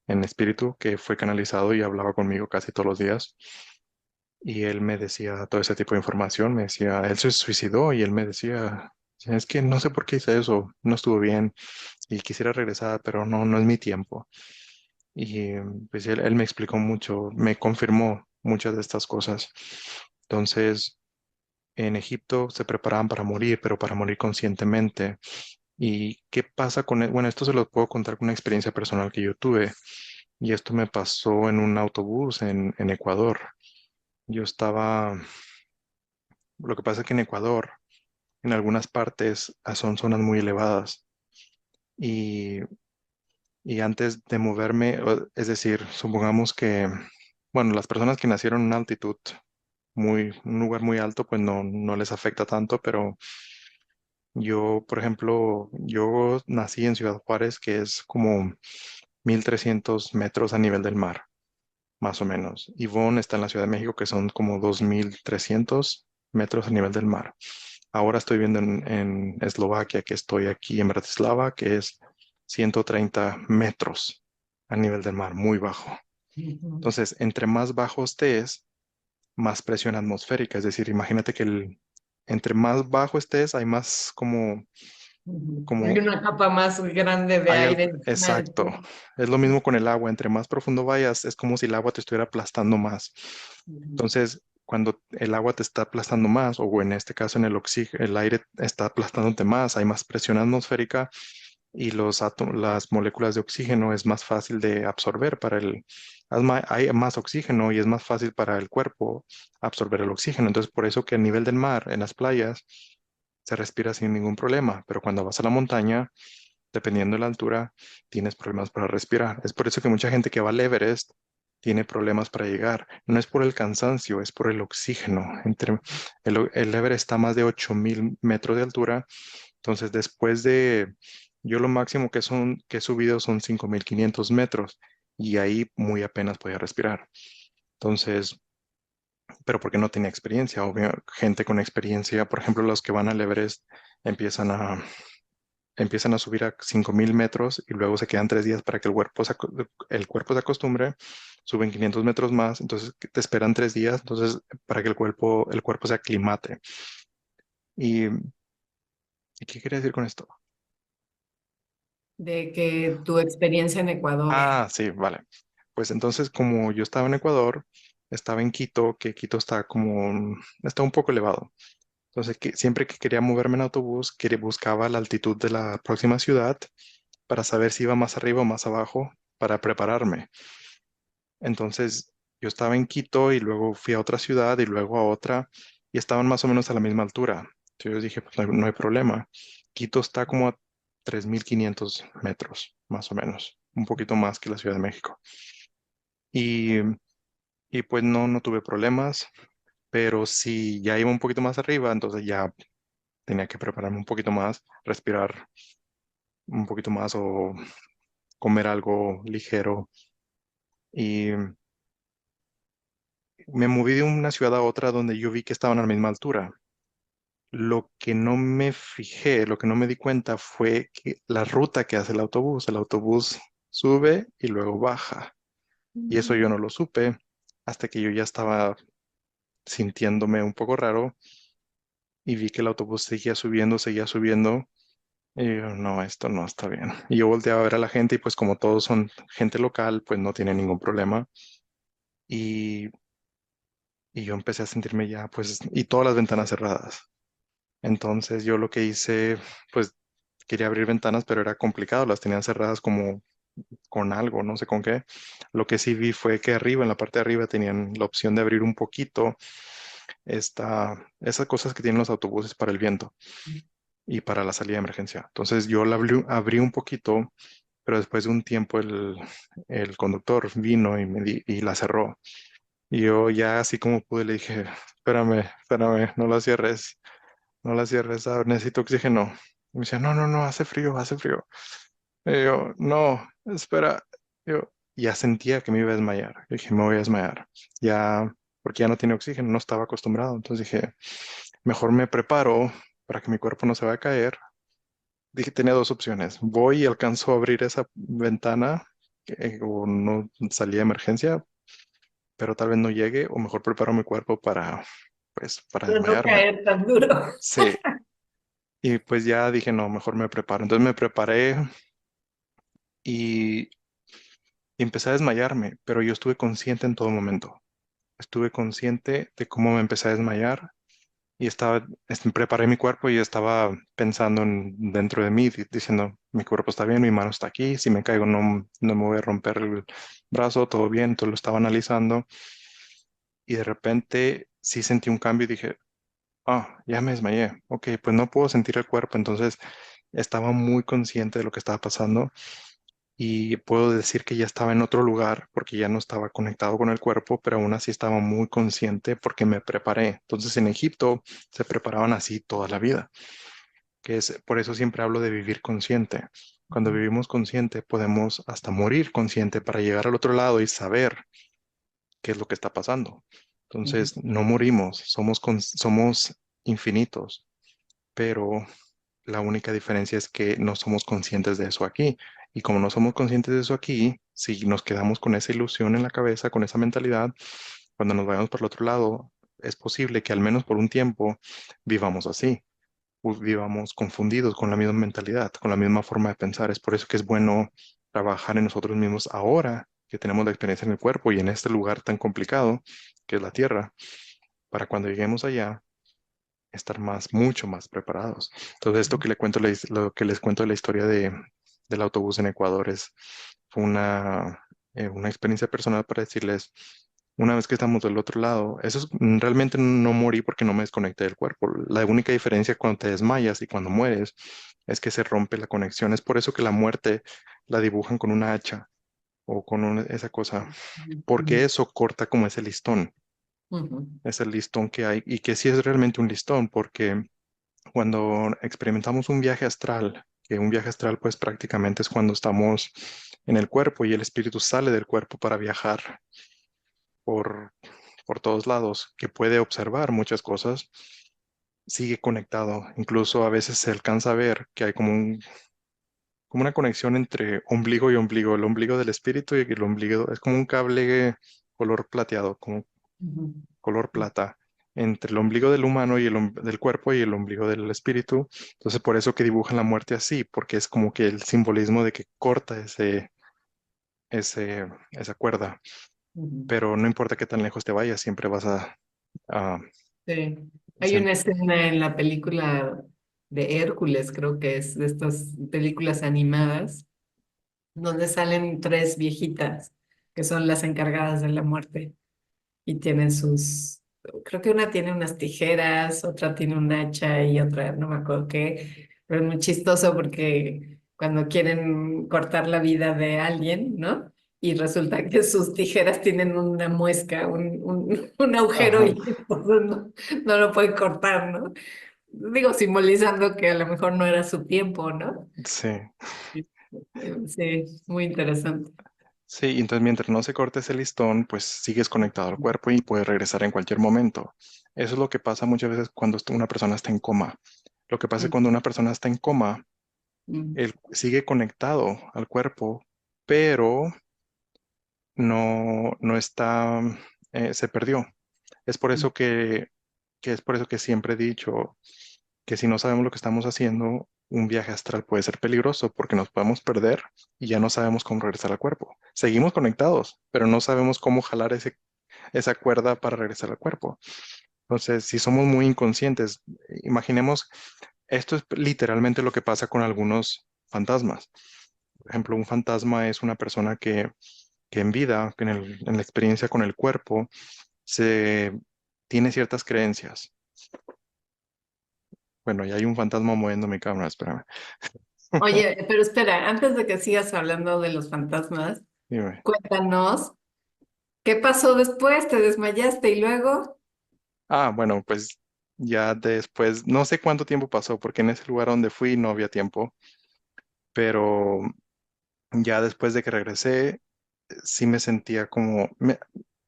en espíritu, que fue canalizado y hablaba conmigo casi todos los días. Y él me decía todo ese tipo de información, me decía, él se suicidó y él me decía, es que no sé por qué hice eso, no estuvo bien y quisiera regresar, pero no es mi tiempo. Y pues él me explicó mucho, me confirmó muchas de estas cosas. Entonces, en Egipto se preparaban para morir, pero para morir conscientemente. ¿Y qué pasa con él? Bueno, esto se lo puedo contar con una experiencia personal que yo tuve. Y esto me pasó en un autobús en Ecuador. Yo estaba, lo que pasa es que en Ecuador, en algunas partes, son zonas muy elevadas. Y, y antes de moverme, es decir, supongamos que, bueno, las personas que nacieron en una altitud un lugar muy alto, pues no les afecta tanto, pero yo, por ejemplo, yo nací en Ciudad Juárez, que es como 1.300 metros a nivel del mar, más o menos. Ivonne está en la Ciudad de México, que son como 2.300 metros a nivel del mar. Ahora estoy viendo en Eslovaquia, que estoy aquí en Bratislava, que es 130 metros a nivel del mar, muy bajo. Ujú, Entonces, entre más bajo estés, más presión atmosférica. Es decir, imagínate que entre más bajo estés, hay más como Ujú. Hay Como una capa más grande de hay algo, aire encima de exacto. ti. Es lo mismo con el agua. Entre más profundo vayas, es como si el agua te estuviera aplastando más. Ujú. Entonces, cuando el agua te está aplastando más, o en este caso en el oxígeno, el aire está aplastándote más, hay más presión atmosférica y las moléculas de oxígeno es más fácil de absorber hay más oxígeno y es más fácil para el cuerpo absorber el oxígeno. Entonces, por eso que a nivel del mar, en las playas, se respira sin ningún problema, pero cuando vas a la montaña, dependiendo de la altura, tienes problemas para respirar. Es por eso que mucha gente que va al Everest tiene problemas para llegar. No es por el cansancio, es por el oxígeno. El Everest está a más de 8.000 metros de altura, entonces yo lo máximo que he subido son 5.500 metros y ahí muy apenas podía respirar. Entonces, pero porque no tenía experiencia. Obvio, gente con experiencia, por ejemplo, los que van al Everest empiezan a empiezan a subir a 5.000 metros y luego se quedan 3 días para que el cuerpo se acostumbre, suben 500 metros más, entonces te esperan 3 días, entonces para que el cuerpo se aclimate. ¿Y, ¿y qué quería decir con esto? De que tu experiencia en Ecuador. Ah, sí, vale. Pues entonces como yo estaba en Ecuador, estaba en Quito, que Quito está un poco elevado. Entonces, siempre que quería moverme en autobús, buscaba la altitud de la próxima ciudad para saber si iba más arriba o más abajo para prepararme. Entonces, yo estaba en Quito y luego fui a otra ciudad y luego a otra y estaban más o menos a la misma altura. Entonces yo dije, pues no hay problema. Quito está como a 3.500 metros, más o menos, un poquito más que la Ciudad de México. Y, y pues no tuve problemas, pero si ya iba un poquito más arriba, entonces ya tenía que prepararme un poquito más, respirar un poquito más o comer algo ligero. Y me moví de una ciudad a otra donde yo vi que estaban a la misma altura. Lo que no me fijé, lo que no me di cuenta fue que la ruta que hace el autobús sube y luego baja. Y eso yo no lo supe hasta que yo ya estaba sintiéndome un poco raro y vi que el autobús seguía subiendo. Y yo, no, esto no está bien. Y yo volteaba a ver a la gente y pues como todos son gente local, pues no tiene ningún problema. Y, y yo empecé a sentirme ya, pues, y todas las ventanas cerradas. Entonces yo lo que hice, pues quería abrir ventanas, pero era complicado, las tenían cerradas como con algo, no sé con qué. Lo que sí vi fue que arriba, en la parte de arriba, tenían la opción de abrir un poquito esas cosas que tienen los autobuses para el viento y para la salida de emergencia. Entonces yo abrí un poquito, pero después de un tiempo el conductor vino y la cerró. Y yo ya así como pude le dije, espérame, no la cierres. No la cierres, necesito oxígeno. Y me decía, no, hace frío, hace frío. Y yo, no, espera. Yo ya sentía que me iba a desmayar. Yo dije, me voy a desmayar. Ya, porque ya no tiene oxígeno, no estaba acostumbrado. Entonces dije, mejor me preparo para que mi cuerpo no se vaya a caer. Dije, tenía dos opciones. Voy y alcanzo a abrir esa ventana o no salía de emergencia, pero tal vez no llegue, o mejor preparo mi cuerpo para Pero no desmayarme. caer tan duro. Sí, y pues ya dije, no, mejor me preparo. Entonces me preparé y, y empecé a desmayarme, pero yo estuve consciente en todo momento. Estuve consciente de cómo me empecé a desmayar y preparé mi cuerpo y estaba pensando dentro de mí, diciendo, mi cuerpo está bien, mi mano está aquí, si me caigo no me voy a romper el brazo, todo bien. Entonces lo estaba analizando y de repente sí sentí un cambio y dije, ya me desmayé. Ok, pues no puedo sentir el cuerpo, entonces estaba muy consciente de lo que estaba pasando y puedo decir que ya estaba en otro lugar porque ya no estaba conectado con el cuerpo, pero aún así estaba muy consciente porque me preparé. Entonces en Egipto se preparaban así toda la vida, por eso siempre hablo de vivir consciente. Cuando vivimos consciente podemos hasta morir consciente para llegar al otro lado y saber qué es lo que está pasando. Entonces no morimos, somos infinitos, pero la única diferencia es que no somos conscientes de eso aquí. Y como no somos conscientes de eso aquí, si nos quedamos con esa ilusión en la cabeza, con esa mentalidad, cuando nos vayamos por el otro lado, es posible que al menos por un tiempo vivamos así. vivamos confundidos con la misma mentalidad, con la misma forma de pensar. Es por eso que es bueno trabajar en nosotros mismos ahora que tenemos la experiencia en el cuerpo y en este lugar tan complicado que es la Tierra, para cuando lleguemos allá estar mucho más preparados. Entonces, esto que le cuento, lo que les cuento de la historia del autobús en Ecuador fue una experiencia personal para decirles, una vez que estamos del otro lado, realmente no morí porque no me desconecté del cuerpo. La única diferencia cuando te desmayas y cuando mueres es que se rompe la conexión. Es por eso que la muerte la dibujan con una hacha o con esa cosa, porque eso corta como ese listón. Ujú, Es el listón que hay y que sí es realmente un listón, porque cuando experimentamos un viaje astral, que un viaje astral pues prácticamente es cuando estamos en el cuerpo y el espíritu sale del cuerpo para viajar por, por todos lados, que puede observar muchas cosas, sigue conectado. Incluso a veces se alcanza a ver que hay como una conexión entre ombligo y ombligo, el ombligo del espíritu y el ombligo, es como un cable color plateado, como ujú, color plata entre el ombligo del humano y del cuerpo y el ombligo del espíritu. Entonces, por eso que dibujan la muerte así, porque es como que el simbolismo de que corta esa cuerda. ujú. Pero no importa qué tan lejos te vayas, siempre vas a Sí. Hay una siempre. escena en la película de Hércules, creo que es de estas películas animadas, donde salen tres viejitas que son las encargadas de la muerte y tienen creo que una tiene unas tijeras, otra tiene un hacha y otra no me acuerdo qué, pero es muy chistoso porque cuando quieren cortar la vida de alguien, ¿no? Y resulta que sus tijeras tienen una muesca, un agujero Ajá, y entonces no lo pueden cortar, ¿no? Digo, simbolizando que a lo mejor no era su tiempo, ¿no? sí. Sí, muy interesante. Sí, y entonces mientras no se corte ese listón, pues sigues conectado al cuerpo y puedes regresar en cualquier momento. Eso es lo que pasa muchas veces cuando una persona está en coma. Lo que pasa es Mm, cuando una persona está en coma, mm, él sigue conectado al cuerpo, pero no está, se perdió. Es por mm, eso que es por eso que siempre he dicho que si no sabemos lo que estamos haciendo, un viaje astral puede ser peligroso porque nos podemos perder y ya no sabemos cómo regresar al cuerpo. Seguimos conectados, pero no sabemos cómo jalar esa cuerda para regresar al cuerpo. Entonces, si somos muy inconscientes, imaginemos, esto es literalmente lo que pasa con algunos fantasmas. Por ejemplo, un fantasma es una persona que en vida, que en la experiencia con el cuerpo, se tiene ciertas creencias. Bueno, ya hay un fantasma moviendo mi cámara, espérame. Oye, pero espera, antes de que sigas hablando de los fantasmas, Dime. cuéntanos, ¿qué pasó después? ¿Te desmayaste y luego? Ah, bueno, pues ya después, no sé cuánto tiempo pasó, porque en ese lugar donde fui no había tiempo, pero ya después de que regresé, sí me sentía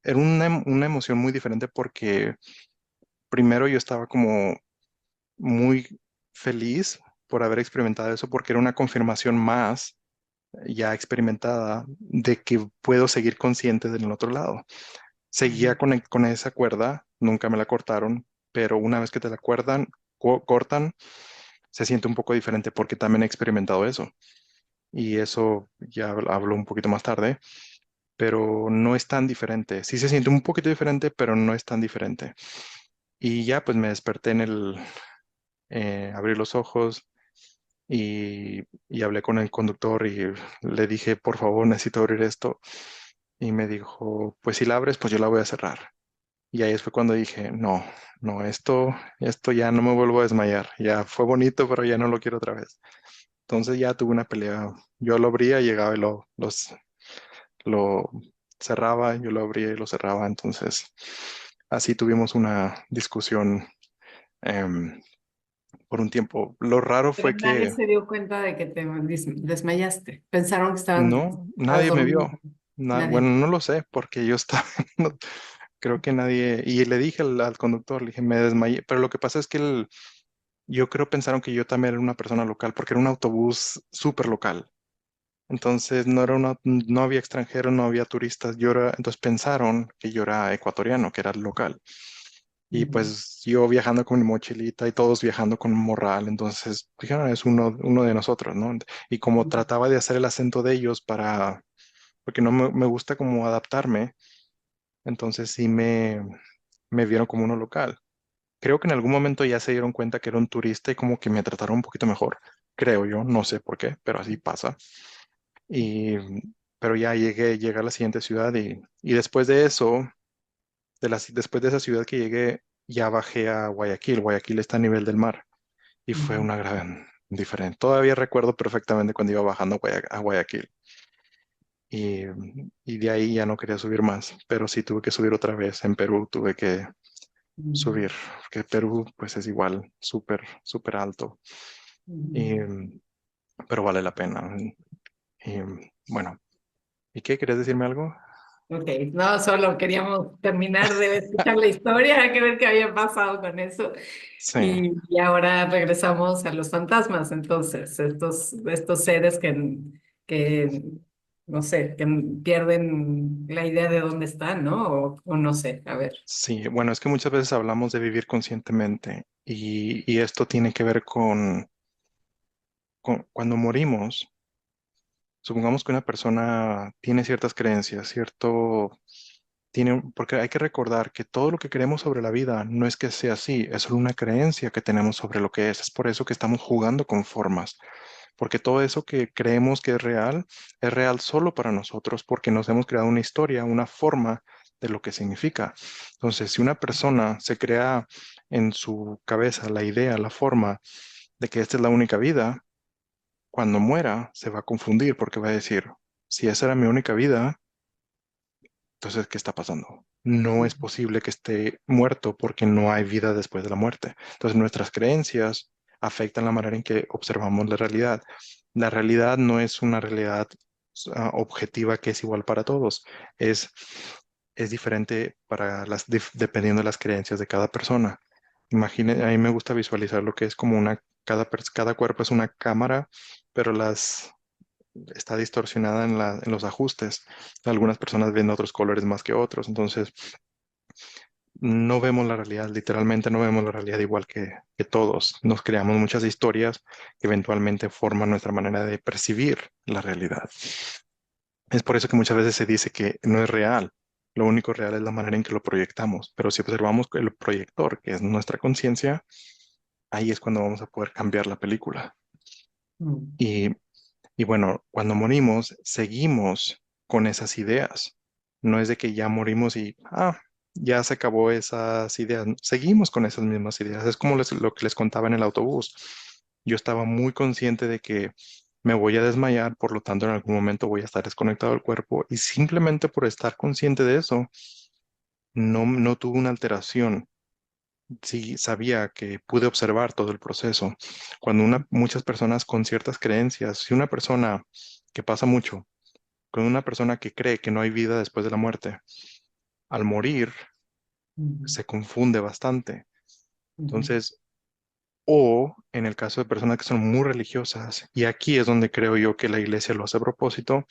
era una emoción muy diferente porque primero yo estaba como muy feliz por haber experimentado eso, porque era una confirmación más ya experimentada de que puedo seguir consciente del otro lado. Seguía Ujú, con esa cuerda, nunca me la cortaron, pero una vez que te la cortan, se siente un poco diferente porque también he experimentado eso. Y eso ya hablo un poquito más tarde, pero no es tan diferente. Sí se siente un poquito diferente, pero no es tan diferente. Y ya pues me desperté abrí los ojos y hablé con el conductor y le dije, por favor, necesito abrir esto. Y me dijo, pues si la abres, pues yo la voy a cerrar. Y ahí fue cuando dije, no, no, esto ya no me vuelvo a desmayar. Ya fue bonito, pero ya no lo quiero otra vez. Entonces ya tuve una pelea. Yo lo abría, llegaba y lo cerraba, yo lo abría y lo cerraba. Entonces así tuvimos una discusión por un tiempo. Lo raro pero fue nadie que se dio cuenta de que te desmayaste. Pensaron que no, estabas nadie me dormido. vio. Nadie. Bueno, no lo sé, porque yo estaba, no, creo que nadie, y le dije al conductor, le dije, me desmayé, pero lo que pasa es que yo creo pensaron que yo también era una persona local, porque era un autobús súper local. Entonces no había extranjeros, no había turistas, entonces pensaron que yo era ecuatoriano, que era local. Y pues yo viajando con mi mochilita y todos viajando con un morral, entonces dijeron, es uno de nosotros, ¿no? Y como trataba de hacer el acento de ellos porque no me gusta como adaptarme, entonces sí me vieron como uno local. Creo que en algún momento ya se dieron cuenta que era un turista y como que me trataron un poquito mejor, creo yo, no sé por qué, pero así pasa. Y, pero ya llegué a la siguiente ciudad y después de eso, después de esa ciudad que llegué, ya bajé a Guayaquil. Guayaquil está a nivel del mar y fue una gran diferencia. Todavía recuerdo perfectamente cuando iba bajando a Guayaquil y, y de ahí ya no quería subir más, pero sí tuve que subir otra vez. En Perú tuve que subir, que Perú pues es igual, súper, súper alto, y, pero vale la pena. Y, bueno, ¿y qué? ¿Querías decirme algo? Ok, no, solo queríamos terminar de escuchar la historia, que ver qué había pasado con eso. Sí, Y ahora regresamos a los fantasmas, entonces, estos seres que, no sé, que pierden la idea de dónde están, ¿no? O no sé, a ver. sí, bueno, es que muchas veces hablamos de vivir conscientemente y esto tiene que ver con cuando morimos. Supongamos que una persona tiene ciertas creencias, porque hay que recordar que todo lo que creemos sobre la vida no es que sea así, es solo una creencia que tenemos sobre lo que es. Es por eso que estamos jugando con formas, porque todo eso que creemos que es real solo para nosotros, porque nos hemos creado una historia, una forma de lo que significa. Entonces, si una persona se crea en su cabeza la idea, la forma de que esta es la única vida, cuando muera se va a confundir porque va a decir, si esa era mi única vida, entonces, ¿qué está pasando? No es posible que esté muerto porque no hay vida después de la muerte. Entonces, nuestras creencias afectan la manera en que observamos la realidad. La realidad no es una realidad objetiva que es igual para todos. Es, es diferente dependiendo de las creencias de cada persona. Imagine, a mí me gusta visualizar lo que es como cada cuerpo es una cámara, pero está distorsionada en los ajustes. Algunas personas ven otros colores más que otros, entonces no vemos la realidad, literalmente no vemos la realidad igual que todos. Nos creamos muchas historias que eventualmente forman nuestra manera de percibir la realidad. Es por eso que muchas veces se dice que no es real. Lo único real es la manera en que lo proyectamos, pero si observamos el proyector, que es nuestra conciencia, ahí es cuando vamos a poder cambiar la película. Mm, Y Y bueno, cuando morimos, seguimos con esas ideas. No es de que ya morimos y, ya se acabó esas ideas. No, seguimos con esas mismas ideas. Es como lo que les contaba en el autobús. Yo estaba muy consciente de que me voy a desmayar, por lo tanto en algún momento voy a estar desconectado del cuerpo y simplemente por estar consciente de eso, no tuve una alteración. Sí, sabía que pude observar todo el proceso. Muchas personas con ciertas creencias, si una persona que pasa mucho, con una persona que cree que no hay vida después de la muerte, al morir mm, se confunde bastante. mm, Entonces, o en el caso de personas que son muy religiosas, y aquí es donde creo yo que la iglesia lo hace a propósito,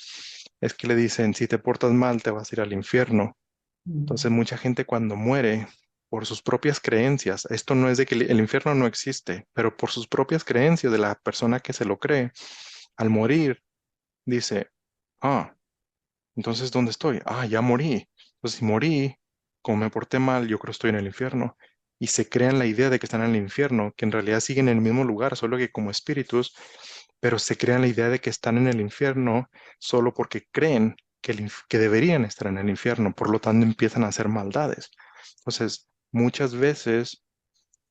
es que le dicen, si te portas mal, te vas a ir al infierno. mm, Entonces, mucha gente cuando muere, por sus propias creencias, esto no es de que el infierno no existe, pero por sus propias creencias de la persona que se lo cree, al morir, dice, ah, entonces, ¿dónde estoy? Ah, ya morí. Entonces, si morí, como me porté mal, yo creo que estoy en el infierno. Y se crean la idea de que están en el infierno, que en realidad siguen en el mismo lugar, solo que como espíritus, pero se crean la idea de que están en el infierno solo porque creen que deberían estar en el infierno, por lo tanto empiezan a hacer maldades. Entonces, muchas veces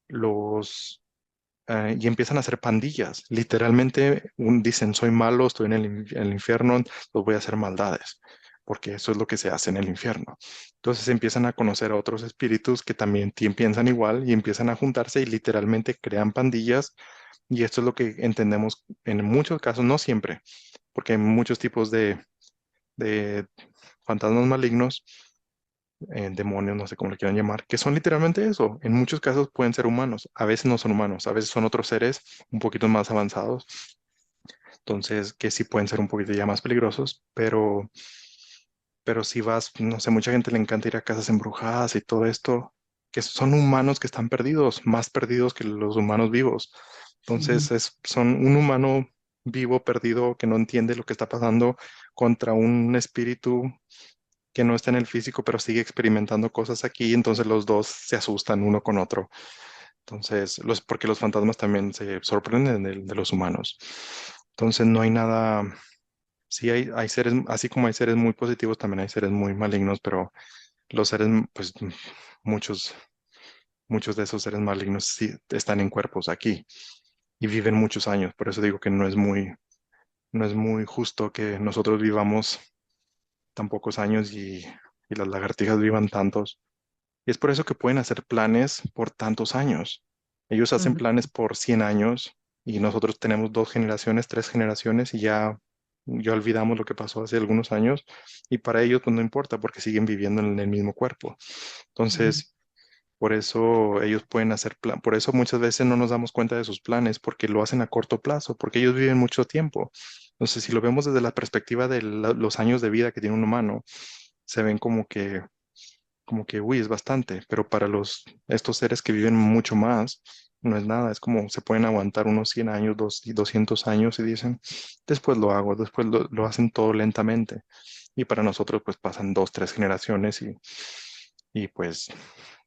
y empiezan a hacer pandillas. Literalmente dicen, soy malo, estoy en el infierno, los voy a hacer maldades, porque eso es lo que se hace en el infierno. Entonces empiezan a conocer a otros espíritus que también piensan igual y empiezan a juntarse y literalmente crean pandillas. Y esto es lo que entendemos en muchos casos, no siempre, porque hay muchos tipos de fantasmas malignos, demonios, no sé cómo le quieran llamar, que son literalmente eso. En muchos casos pueden ser humanos, a veces no son humanos, a veces son otros seres un poquito más avanzados, entonces que sí pueden ser un poquito ya más peligrosos, pero si vas, no sé, mucha gente le encanta ir a casas embrujadas y todo esto. que son humanos que están perdidos, más perdidos que los humanos vivos. Ujú, Entonces son un humano vivo, perdido, que no entiende lo que está pasando contra un espíritu que no está en el físico, pero sigue experimentando cosas aquí. Entonces los dos se asustan uno con otro. Entonces, porque los fantasmas también se sorprenden de los humanos. Entonces no hay nada, sí hay seres, así como hay seres muy positivos, también hay seres muy malignos, pero los seres, pues muchos, muchos de esos seres malignos sí están en cuerpos aquí y viven muchos años. Por eso digo que no es muy justo que nosotros vivamos tan pocos años y las lagartijas vivan tantos. Y es por eso que pueden hacer planes por tantos años. Ellos hacen ujú, planes por 100 años y nosotros tenemos dos generaciones, tres generaciones y ya olvidamos lo que pasó hace algunos años y para ellos pues no importa porque siguen viviendo en el mismo cuerpo. ujú. Entonces, por eso ellos pueden hacer plan, por eso muchas veces no nos damos cuenta de sus planes porque lo hacen a corto plazo, porque ellos viven mucho tiempo. Entonces, si lo vemos desde la perspectiva de los años de vida que tiene un humano, se ven uy, es bastante, pero para estos seres que viven mucho más, no es nada, es como se pueden aguantar unos 100 años, 200 años y dicen, después lo hago, después lo hacen todo lentamente. Y para nosotros pues pasan dos, tres generaciones y pues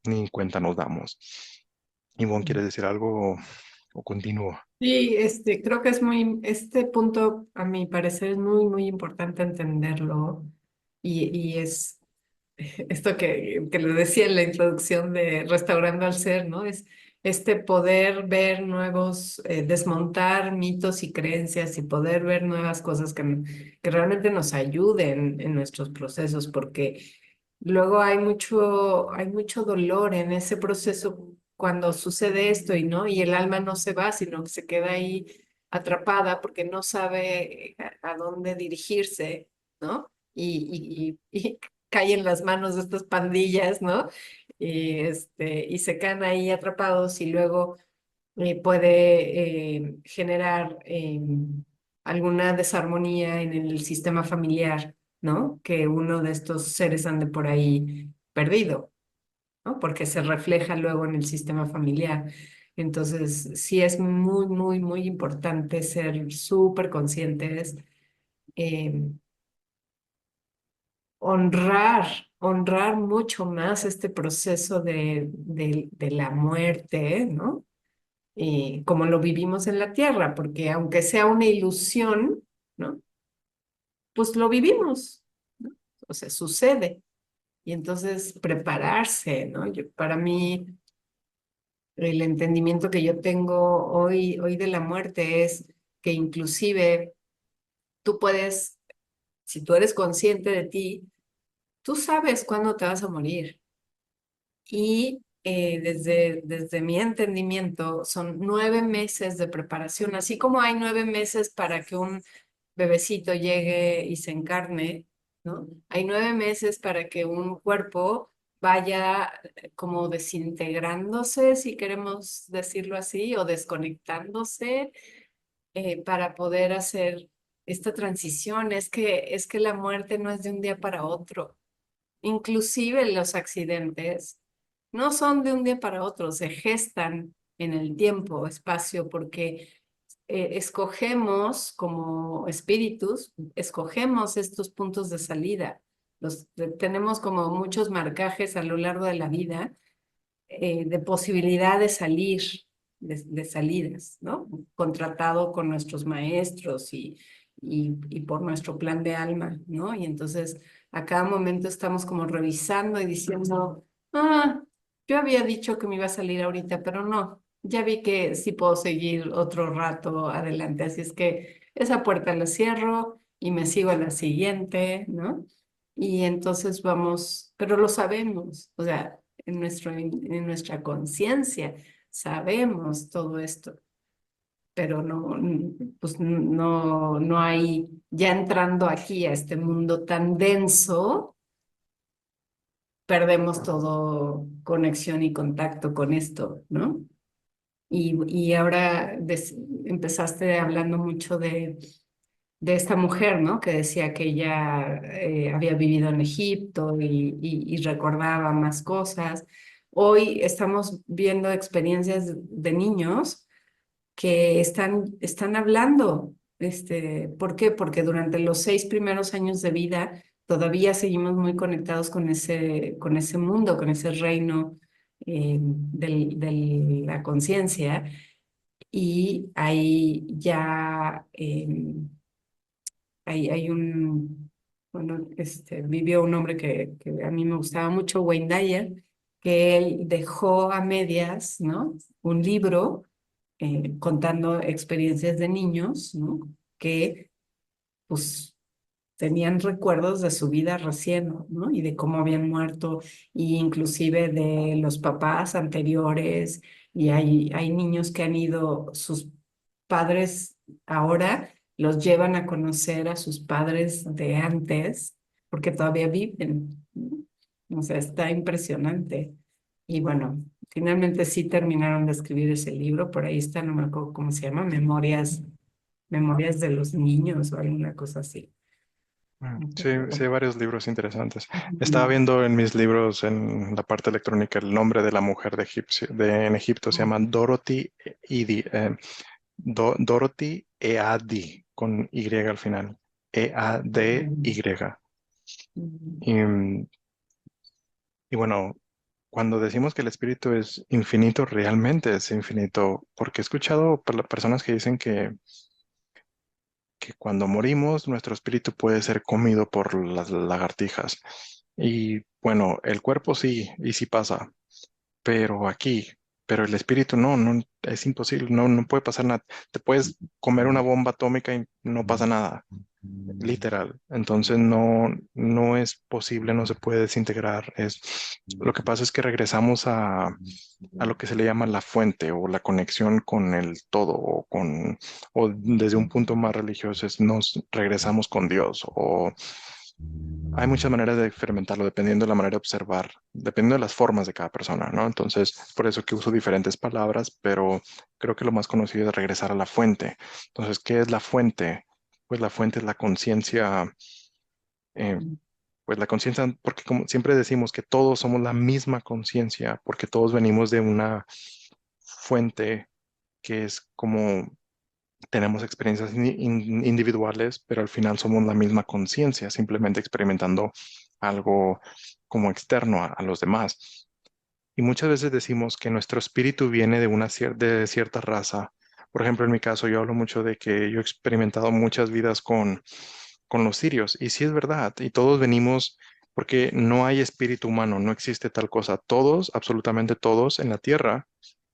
ni cuenta nos damos. Ivonne, ¿quieres decir algo o continúo? Sí, creo que este punto, a mi parecer, es muy, muy importante entenderlo. Y es esto que le decía en la introducción de Restaurando al Ser, ¿no? Es este poder ver nuevos, desmontar mitos y creencias y poder ver nuevas cosas que realmente nos ayuden en nuestros procesos, porque luego hay mucho dolor en ese proceso cuando sucede esto y no, y el alma no se va, sino que se queda ahí atrapada porque no sabe a dónde dirigirse, ¿no? Y cae en las manos de estas pandillas, ¿no? Y se quedan ahí atrapados y luego puede generar alguna desarmonía en el sistema familiar, ¿no? Que uno de estos seres ande por ahí perdido, ¿no? Porque se refleja luego en el sistema familiar. Entonces, sí es muy, muy, muy importante ser súper conscientes, eh, honrar, honrar mucho más este proceso de la muerte, ¿no? Como lo vivimos en la tierra, porque aunque sea una ilusión, ¿no? Pues lo vivimos, ¿no? O sea, sucede. Y entonces prepararse, ¿no? Para mí, el entendimiento que yo tengo hoy de la muerte es que inclusive tú puedes, si tú eres consciente de ti, tú sabes cuándo te vas a morir. Y desde mi entendimiento, son 9 meses de preparación, así como hay 9 meses para que un bebecito llegue y se encarne, ¿no? Hay 9 meses para que un cuerpo vaya como desintegrándose, si queremos decirlo así, o desconectándose para poder hacer esta transición. Es que la muerte no es de un día para otro. Inclusive los accidentes no son de un día para otro, se gestan en el tiempo, espacio, porque escogemos como espíritus, escogemos estos puntos de salida. Tenemos como muchos marcajes a lo largo de la vida de posibilidad de salir, de salidas, ¿no? Contratado con nuestros maestros y por nuestro plan de alma, ¿no? Y entonces a cada momento estamos como revisando y diciendo, yo había dicho que me iba a salir ahorita, pero no, ya vi que sí puedo seguir otro rato adelante, así es que esa puerta la cierro y me sigo a la siguiente, ¿no? Y entonces vamos, pero lo sabemos, o sea, en nuestra conciencia sabemos todo esto, pero no, pues no hay, ya entrando aquí a este mundo tan denso, perdemos todo conexión y contacto con esto, ¿no? Y ahora empezaste hablando mucho de esta mujer, ¿no? Que decía que ella había vivido en Egipto y recordaba más cosas. hoy estamos viendo experiencias de niños que están hablando. ¿Por qué? Porque durante los 6 primeros años de vida todavía seguimos muy conectados con ese mundo, con ese reino de la conciencia. Y ahí ya hay bueno, vivió un hombre que a mí me gustaba mucho, Wayne Dyer, que él dejó a medias, ¿no? Un libro contando experiencias de niños, ¿no? Que pues tenían recuerdos de su vida recién, ¿no? Y de cómo habían muerto, y inclusive de los papás anteriores, y hay niños que han ido, sus padres ahora los llevan a conocer a sus padres de antes, porque todavía viven, ¿no? O sea, está impresionante. Y bueno, finalmente sí terminaron de escribir ese libro, por ahí está, no me acuerdo cómo se llama, Memorias de los niños o alguna cosa así. Sí, sí, hay varios libros interesantes. Estaba Ujú. viendo en mis libros, en la parte electrónica, el nombre de la mujer en Egipto se llama Dorothy Eadi, Dorothy Eadi, con Y al final. Eady. Y, y bueno, cuando decimos que el espíritu es infinito, realmente es infinito, porque he escuchado personas que dicen que cuando morimos, nuestro espíritu puede ser comido por las lagartijas. Y bueno, el cuerpo sí, y sí pasa, pero aquí, pero el espíritu no, no, es imposible, no, no puede pasar nada. Te puedes comer una bomba atómica y no pasa nada, literal. Entonces no, no es posible, no se puede desintegrar. Lo que pasa es que regresamos a lo que se le llama la fuente o la conexión con el todo o desde un punto más religioso nos regresamos con Dios o hay muchas maneras de experimentarlo dependiendo de la manera de observar, dependiendo de las formas de cada persona, ¿no? Entonces, por eso que uso diferentes palabras, pero creo que lo más conocido es regresar a la fuente. Entonces, ¿qué es la fuente? Pues la fuente es la conciencia, eh, pues la conciencia, porque como siempre decimos que todos somos la misma conciencia, porque todos venimos de una fuente que es como tenemos experiencias individuales, pero al final somos la misma conciencia, simplemente experimentando algo como externo a los demás. Y muchas veces decimos que nuestro espíritu viene de de cierta raza. Por ejemplo, en mi caso, yo hablo mucho de que yo he experimentado muchas vidas con los sirios, y sí es verdad, y todos venimos, porque no hay espíritu humano, no existe tal cosa. Todos, absolutamente todos en la tierra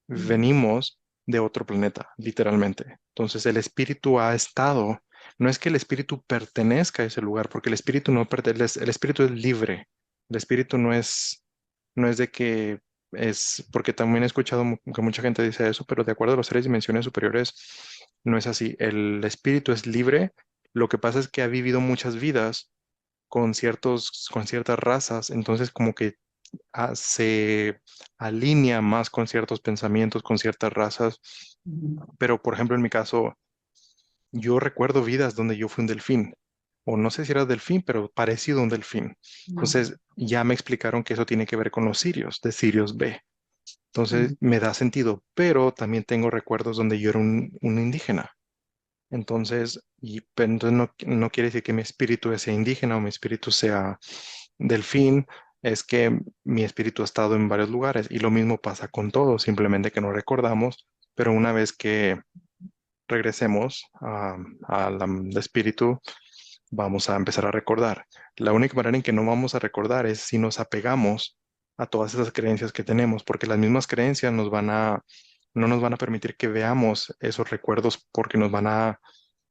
venimos de otro planeta, literalmente. Entonces el espíritu ha estado, no es que el espíritu pertenezca a ese lugar, porque el espíritu no pertenece, el espíritu es libre. El espíritu no es de que es, porque también he escuchado que mucha gente dice eso, pero de acuerdo a las 3 dimensiones superiores, no es así. El espíritu es libre. Lo que pasa es que ha vivido muchas vidas con ciertas razas, entonces como que se alinea más con ciertos pensamientos, con ciertas razas. Pero, por ejemplo, en mi caso, yo recuerdo vidas donde yo fui un delfín, o no sé si era delfín, pero parecido a un delfín. Entonces, ya me explicaron que eso tiene que ver con los Sirios, de Sirius B. Entonces, me da sentido, pero también tengo recuerdos donde yo era un indígena. Entonces, pero entonces no quiere decir que mi espíritu sea indígena o mi espíritu sea delfín, es que mi espíritu ha estado en varios lugares y lo mismo pasa con todo, simplemente que no recordamos, pero una vez que regresemos al espíritu, vamos a empezar a recordar. La única manera en que no vamos a recordar es si nos apegamos a todas esas creencias que tenemos, porque las mismas creencias no nos van a permitir que veamos esos recuerdos porque nos van a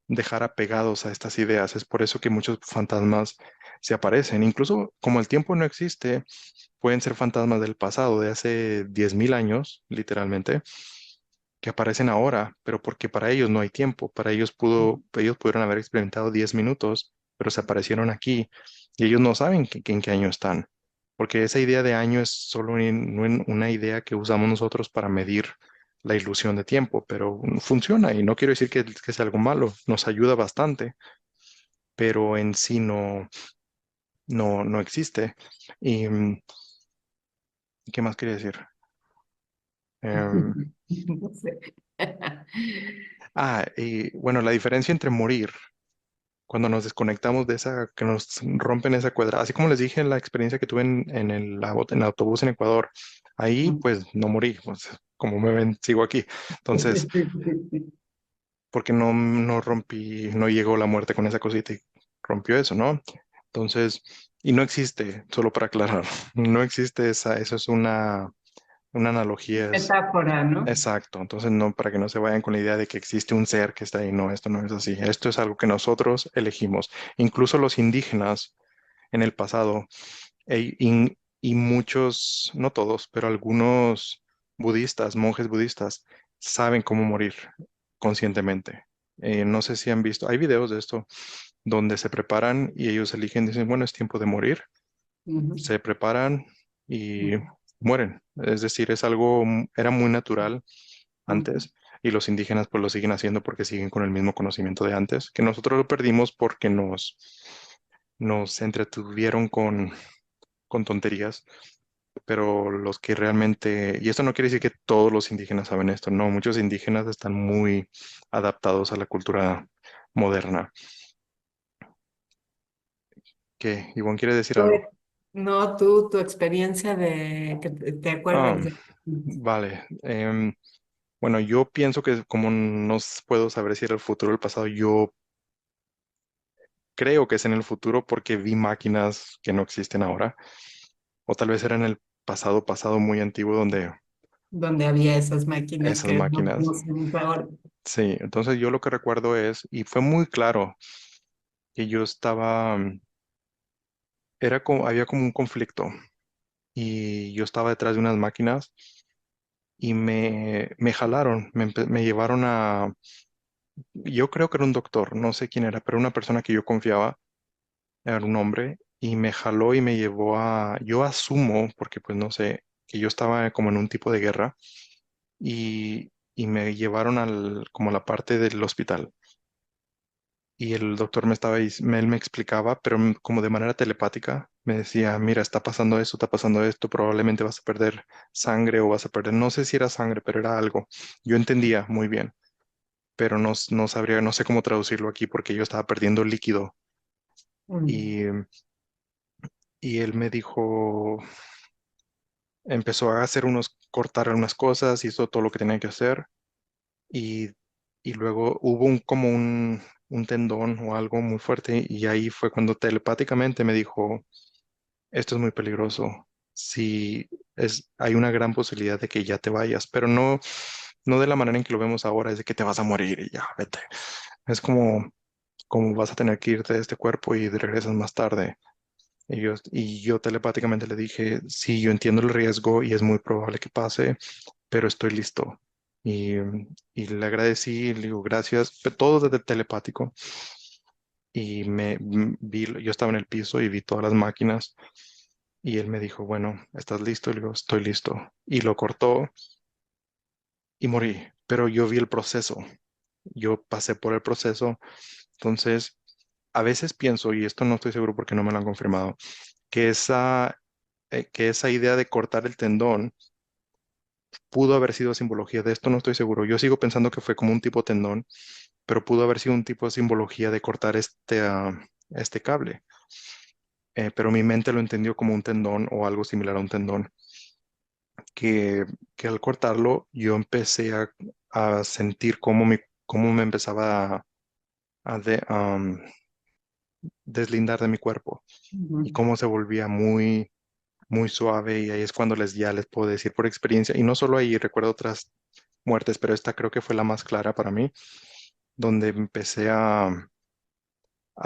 dejar apegados a estas ideas. Es por eso que muchos fantasmas se aparecen. Incluso como el tiempo no existe, pueden ser fantasmas del pasado, de hace 10.000 años, literalmente, que aparecen ahora, pero porque para ellos no hay tiempo. Para ellos pudieron haber experimentado 10 minutos, pero se aparecieron aquí y ellos no saben en qué año están. Porque esa idea de año es solo una idea que usamos nosotros para medir la ilusión de tiempo, pero funciona y no quiero decir que sea algo malo, nos ayuda bastante, pero en sí no existe. Y ¿Qué más quería decir? Em, No sé. y bueno, la diferencia entre morir cuando nos desconectamos de esa, que nos rompen esa cuadra, así como les dije en la experiencia que tuve en el autobús en Ecuador, ahí pues no morí, pues, como me ven, sigo aquí. Entonces, porque no rompí, no llegó la muerte con esa cosita y rompió eso, ¿no? Entonces, y no existe, solo para aclarar, no existe eso es una analogía, es Metáfora, ¿no? exacto. Entonces, no, para que no se vayan con la idea de que existe un ser que está ahí, no, esto no es así. Esto es algo que nosotros elegimos. Incluso los indígenas en el pasado, y muchos, no todos, pero algunos budistas, monjes budistas, saben cómo morir conscientemente. No sé si han visto, hay videos de esto donde se preparan y ellos eligen, dicen, bueno, es tiempo de morir, Ujú, se preparan y ujú, mueren. Es decir, es algo, era muy natural ujú, antes y los indígenas pues lo siguen haciendo porque siguen con el mismo conocimiento de antes, que nosotros lo perdimos porque nos entretuvieron con tonterías, pero los que realmente, y esto no quiere decir que todos los indígenas saben esto, no, muchos indígenas están muy adaptados a la cultura moderna. ¿Qué? ¿Ivonne quiere decir algo? Pues, no, tú, tu experiencia de que te Ah, acuerdas de... vale. Bueno, yo pienso que como no puedo saber si era el futuro o el pasado, yo creo que es en el futuro porque vi máquinas que no existen ahora, o tal vez era en el pasado, pasado muy antiguo donde donde había esas máquinas esas que máquinas, no se usa ahora. sí, entonces yo lo que recuerdo es, y fue muy claro que yo estaba, era como, había como un conflicto y yo estaba detrás de unas máquinas y me jalaron, me llevaron yo creo que era un doctor, no sé quién era, pero una persona que yo confiaba, era un hombre, y me jaló y me llevó yo asumo, porque pues no sé, que yo estaba como en un tipo de guerra y me llevaron como a la parte del hospital. Y el doctor él me explicaba, pero como de manera telepática, me decía, mira, está pasando esto, está pasando esto, probablemente vas a perder sangre o vas a perder, no sé si era sangre, pero era algo. Yo entendía muy bien, pero no sabría, no sé cómo traducirlo aquí porque yo estaba perdiendo líquido. Mm, Y, y él me dijo, empezó a cortar unas cosas, hizo todo lo que tenía que hacer y, y luego hubo un tendón o algo muy fuerte y ahí fue cuando telepáticamente me dijo, esto es muy peligroso. Si hay una gran posibilidad de que ya te vayas, pero no de la manera en que lo vemos ahora, es de que te vas a morir y ya, vete. Es como vas a tener que irte de este cuerpo y regresas más tarde. Y yo telepáticamente le dije, sí, yo entiendo el riesgo y es muy probable que pase, pero estoy listo. Y le agradecí, le digo, gracias, todo desde telepático. Y yo estaba en el piso y vi todas las máquinas y él me dijo, bueno, ¿estás listo? Y le digo, estoy listo. Y lo cortó y morí, pero yo vi el proceso, yo pasé por el proceso. Entonces, a veces pienso, y esto no estoy seguro porque no me lo han confirmado, que esa idea de cortar el tendón pudo haber sido simbología. De esto no estoy seguro. Yo sigo pensando que fue como un tipo tendón, pero pudo haber sido un tipo de simbología de cortar este cable. Pero mi mente lo entendió como un tendón o algo similar a un tendón, que al cortarlo yo empecé a sentir cómo me empezaba a deslindar de mi cuerpo y ujú, cómo se volvía muy, muy suave y ahí es cuando ya les puedo decir por experiencia, y no solo ahí, recuerdo otras muertes, pero esta creo que fue la más clara para mí, donde empecé a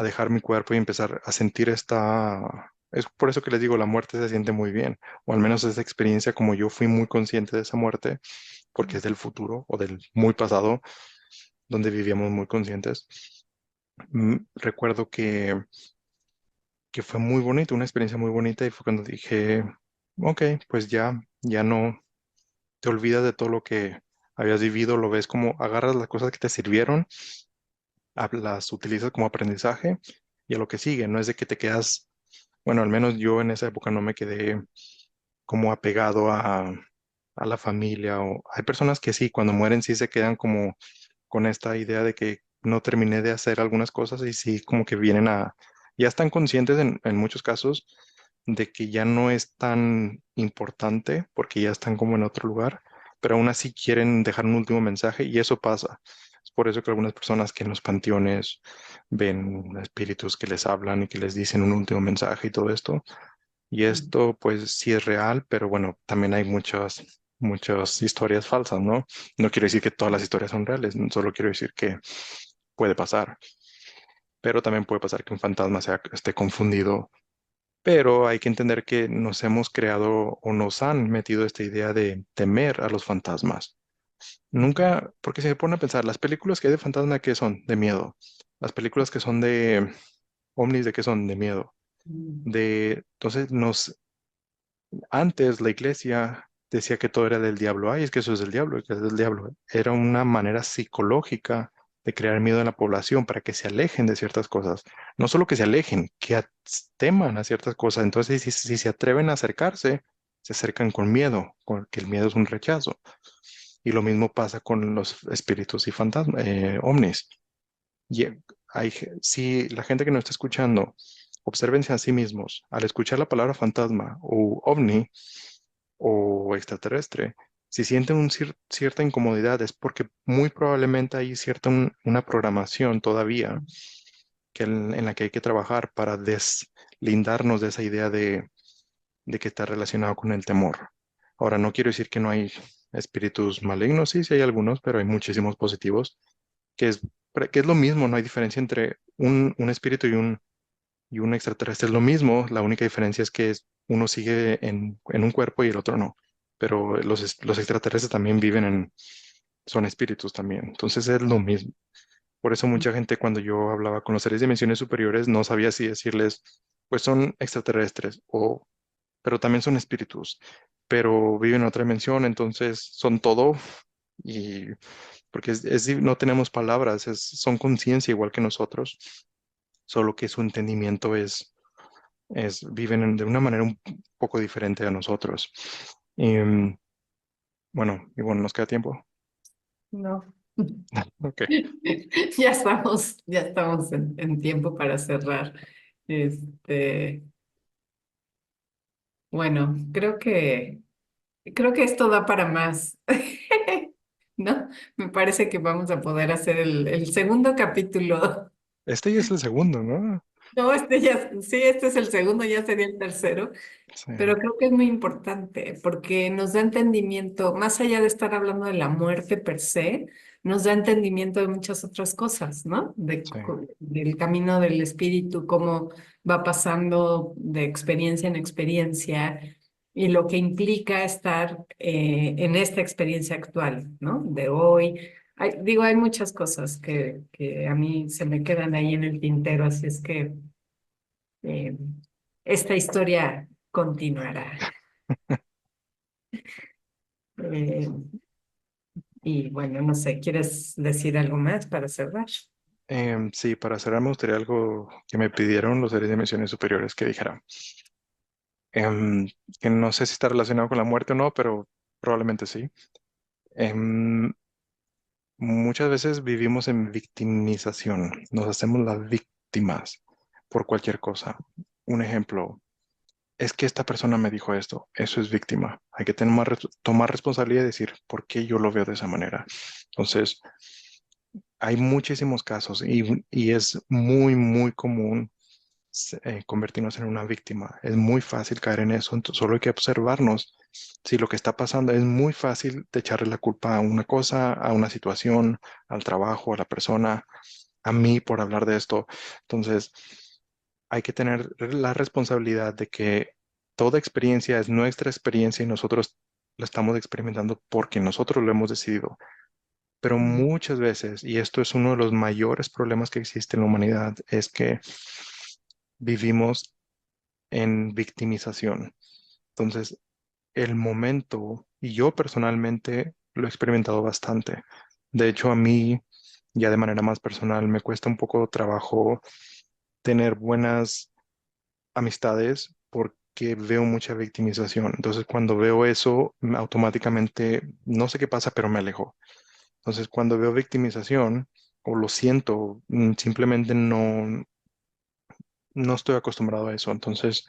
dejar mi cuerpo y empezar a sentir Es por eso que les digo, la muerte se siente muy bien, o al menos esa experiencia, como yo fui muy consciente de esa muerte, porque es del futuro o del muy pasado, donde vivíamos muy conscientes. Recuerdo que fue muy bonito, una experiencia muy bonita, y fue cuando dije, ok, pues ya no te olvidas de todo lo que habías vivido, lo ves como agarras las cosas que te sirvieron, las utilizas como aprendizaje y a lo que sigue, no es de que te quedas, bueno, al menos yo en esa época no me quedé como apegado a la familia, o hay personas que sí, cuando mueren sí se quedan como con esta idea de que no terminé de hacer algunas cosas y sí como que vienen ya están conscientes en muchos casos de que ya no es tan importante porque ya están como en otro lugar, pero aún así quieren dejar un último mensaje y eso pasa. Es por eso que algunas personas que en los panteones ven espíritus que les hablan y que les dicen un último mensaje y todo esto. Y esto pues sí es real, pero bueno, también hay muchas historias falsas, ¿no? No quiero decir que todas las historias son reales, solo quiero decir que puede pasar, pero también puede pasar que un fantasma esté confundido, pero hay que entender que nos hemos creado o nos han metido esta idea de temer a los fantasmas. Nunca, porque si se pone a pensar, las películas que hay de fantasma, ¿qué son? De miedo. Las películas que son de ovnis, ¿de qué son? De miedo. Entonces antes la iglesia decía que todo era del diablo. Ay, es que eso es del diablo, que es del diablo. Era una manera psicológica de crear miedo en la población para que se alejen de ciertas cosas. No solo que se alejen, que teman a ciertas cosas. Entonces, si se atreven a acercarse, se acercan con miedo, porque el miedo es un rechazo. Y lo mismo pasa con los espíritus y fantasmas, ovnis. Y si la gente que nos está escuchando, obsérvense a sí mismos, al escuchar la palabra fantasma o ovni o extraterrestre, si sienten cierta incomodidad es porque muy probablemente hay una programación todavía en la que hay que trabajar para deslindarnos de esa idea de que está relacionado con el temor. Ahora, no quiero decir que no hay espíritus malignos, sí, sí hay algunos, pero hay muchísimos positivos que es, que es lo mismo, no hay diferencia entre un espíritu y un extraterrestre, es lo mismo, la única diferencia es que uno sigue en un cuerpo y el otro no, pero los extraterrestres también son espíritus también, entonces es lo mismo. Por eso mucha gente cuando yo hablaba con los seres de dimensiones superiores no sabía si decirles, pues son extraterrestres, pero también son espíritus, pero viven en otra dimensión, entonces son todo y porque no tenemos palabras, son conciencia igual que nosotros, solo que su entendimiento viven de una manera un poco diferente a nosotros. Em, y bueno, nos queda tiempo. No. Ok. Ya estamos en tiempo para cerrar. Este, bueno, creo que esto da para más. ¿No? Me parece que vamos a poder hacer el segundo capítulo. Este ya es el segundo, ¿no? No, sí, este es el segundo, ya sería el tercero. Sí, Pero creo que es muy importante porque nos da entendimiento, más allá de estar hablando de la muerte per se, nos da entendimiento de muchas otras cosas, ¿no? sí. Del camino del espíritu, cómo va pasando de experiencia en experiencia y lo que implica estar en esta experiencia actual, ¿no? De hoy. Hay muchas cosas que a mí se me quedan ahí en el tintero, así es que eh, esta historia continuará. Eh, y bueno, no sé, ¿quieres decir algo más para cerrar? Sí, para cerrar me gustaría algo que me pidieron los seres de dimensiones superiores que dijera. Em, que no sé si está relacionado con la muerte o no, pero probablemente sí. Em, Muchas veces vivimos en victimización, nos hacemos las víctimas por cualquier cosa. Un ejemplo, es que esta persona me dijo esto, eso es víctima. Hay que tomar responsabilidad y decir, ¿por qué yo lo veo de esa manera? Entonces, hay muchísimos casos y es muy, muy común convertirnos en una víctima. Es muy fácil caer en eso, solo hay que observarnos. Si lo que está pasando es muy fácil de echarle la culpa a una cosa, a una situación, al trabajo, a la persona, a mí por hablar de esto. Entonces, hay que tener la responsabilidad de que toda experiencia es nuestra experiencia y nosotros la estamos experimentando porque nosotros lo hemos decidido. Pero muchas veces, y esto es uno de los mayores problemas que existe en la humanidad, es que vivimos en victimización. Entonces, el momento, y yo personalmente lo he experimentado bastante. De hecho, a mí, ya de manera más personal, me cuesta un poco de trabajo tener buenas amistades que veo mucha victimización. Entonces, cuando veo eso, automáticamente, no sé qué pasa, pero me alejo. Entonces, cuando veo victimización o lo siento, simplemente no estoy acostumbrado a eso. Entonces,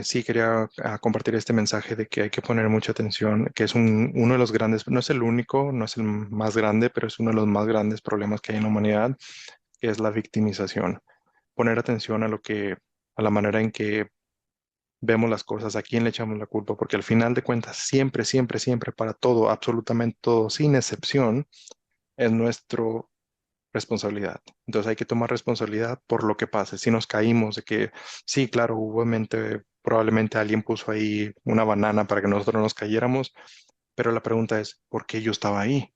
sí quería compartir este mensaje de que hay que poner mucha atención, que es uno de los grandes, no es el único, no es el más grande, pero es uno de los más grandes problemas que hay en la humanidad, que es la victimización. Poner atención a la manera en que vemos las cosas, a quién le echamos la culpa, porque al final de cuentas, siempre, siempre, siempre, para todo, absolutamente todo, sin excepción, es nuestra responsabilidad. Entonces hay que tomar responsabilidad por lo que pase. Si nos caímos de que, sí, claro, obviamente, probablemente alguien puso ahí una banana para que nosotros no nos cayéramos, pero la pregunta es, ¿por qué yo estaba ahí?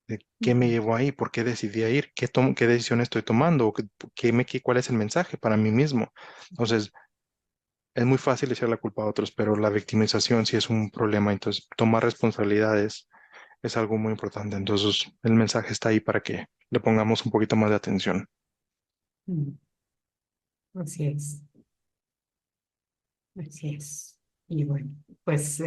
¿De ¿Qué me llevó ahí? ¿Por qué decidí ir? ¿Qué decisión estoy tomando? ¿O cuál es el mensaje para mí mismo? Entonces, es muy fácil echar la culpa a otros, pero la victimización sí es un problema. Entonces, tomar responsabilidades es algo muy importante. Entonces, el mensaje está ahí para que le pongamos un poquito más de atención. Mm, así es, así es. Y bueno, pues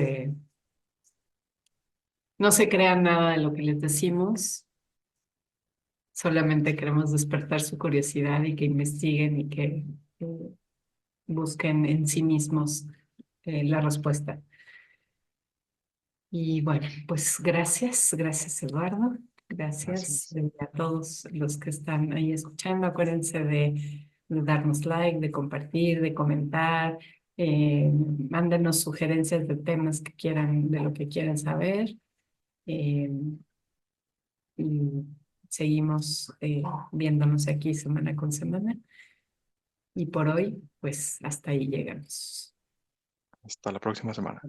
no se crean nada de lo que les decimos, solamente queremos despertar su curiosidad y que investiguen y que busquen en sí mismos la respuesta. Y bueno, pues gracias Eduardo, gracias Gracias. a todos los que están ahí escuchando. Acuérdense de darnos like, de compartir, de comentar, mándenos sugerencias de temas que quieran, de lo que quieran saber. eh, y seguimos viéndonos aquí semana con semana. Y por hoy, pues hasta ahí llegamos. Hasta la próxima semana.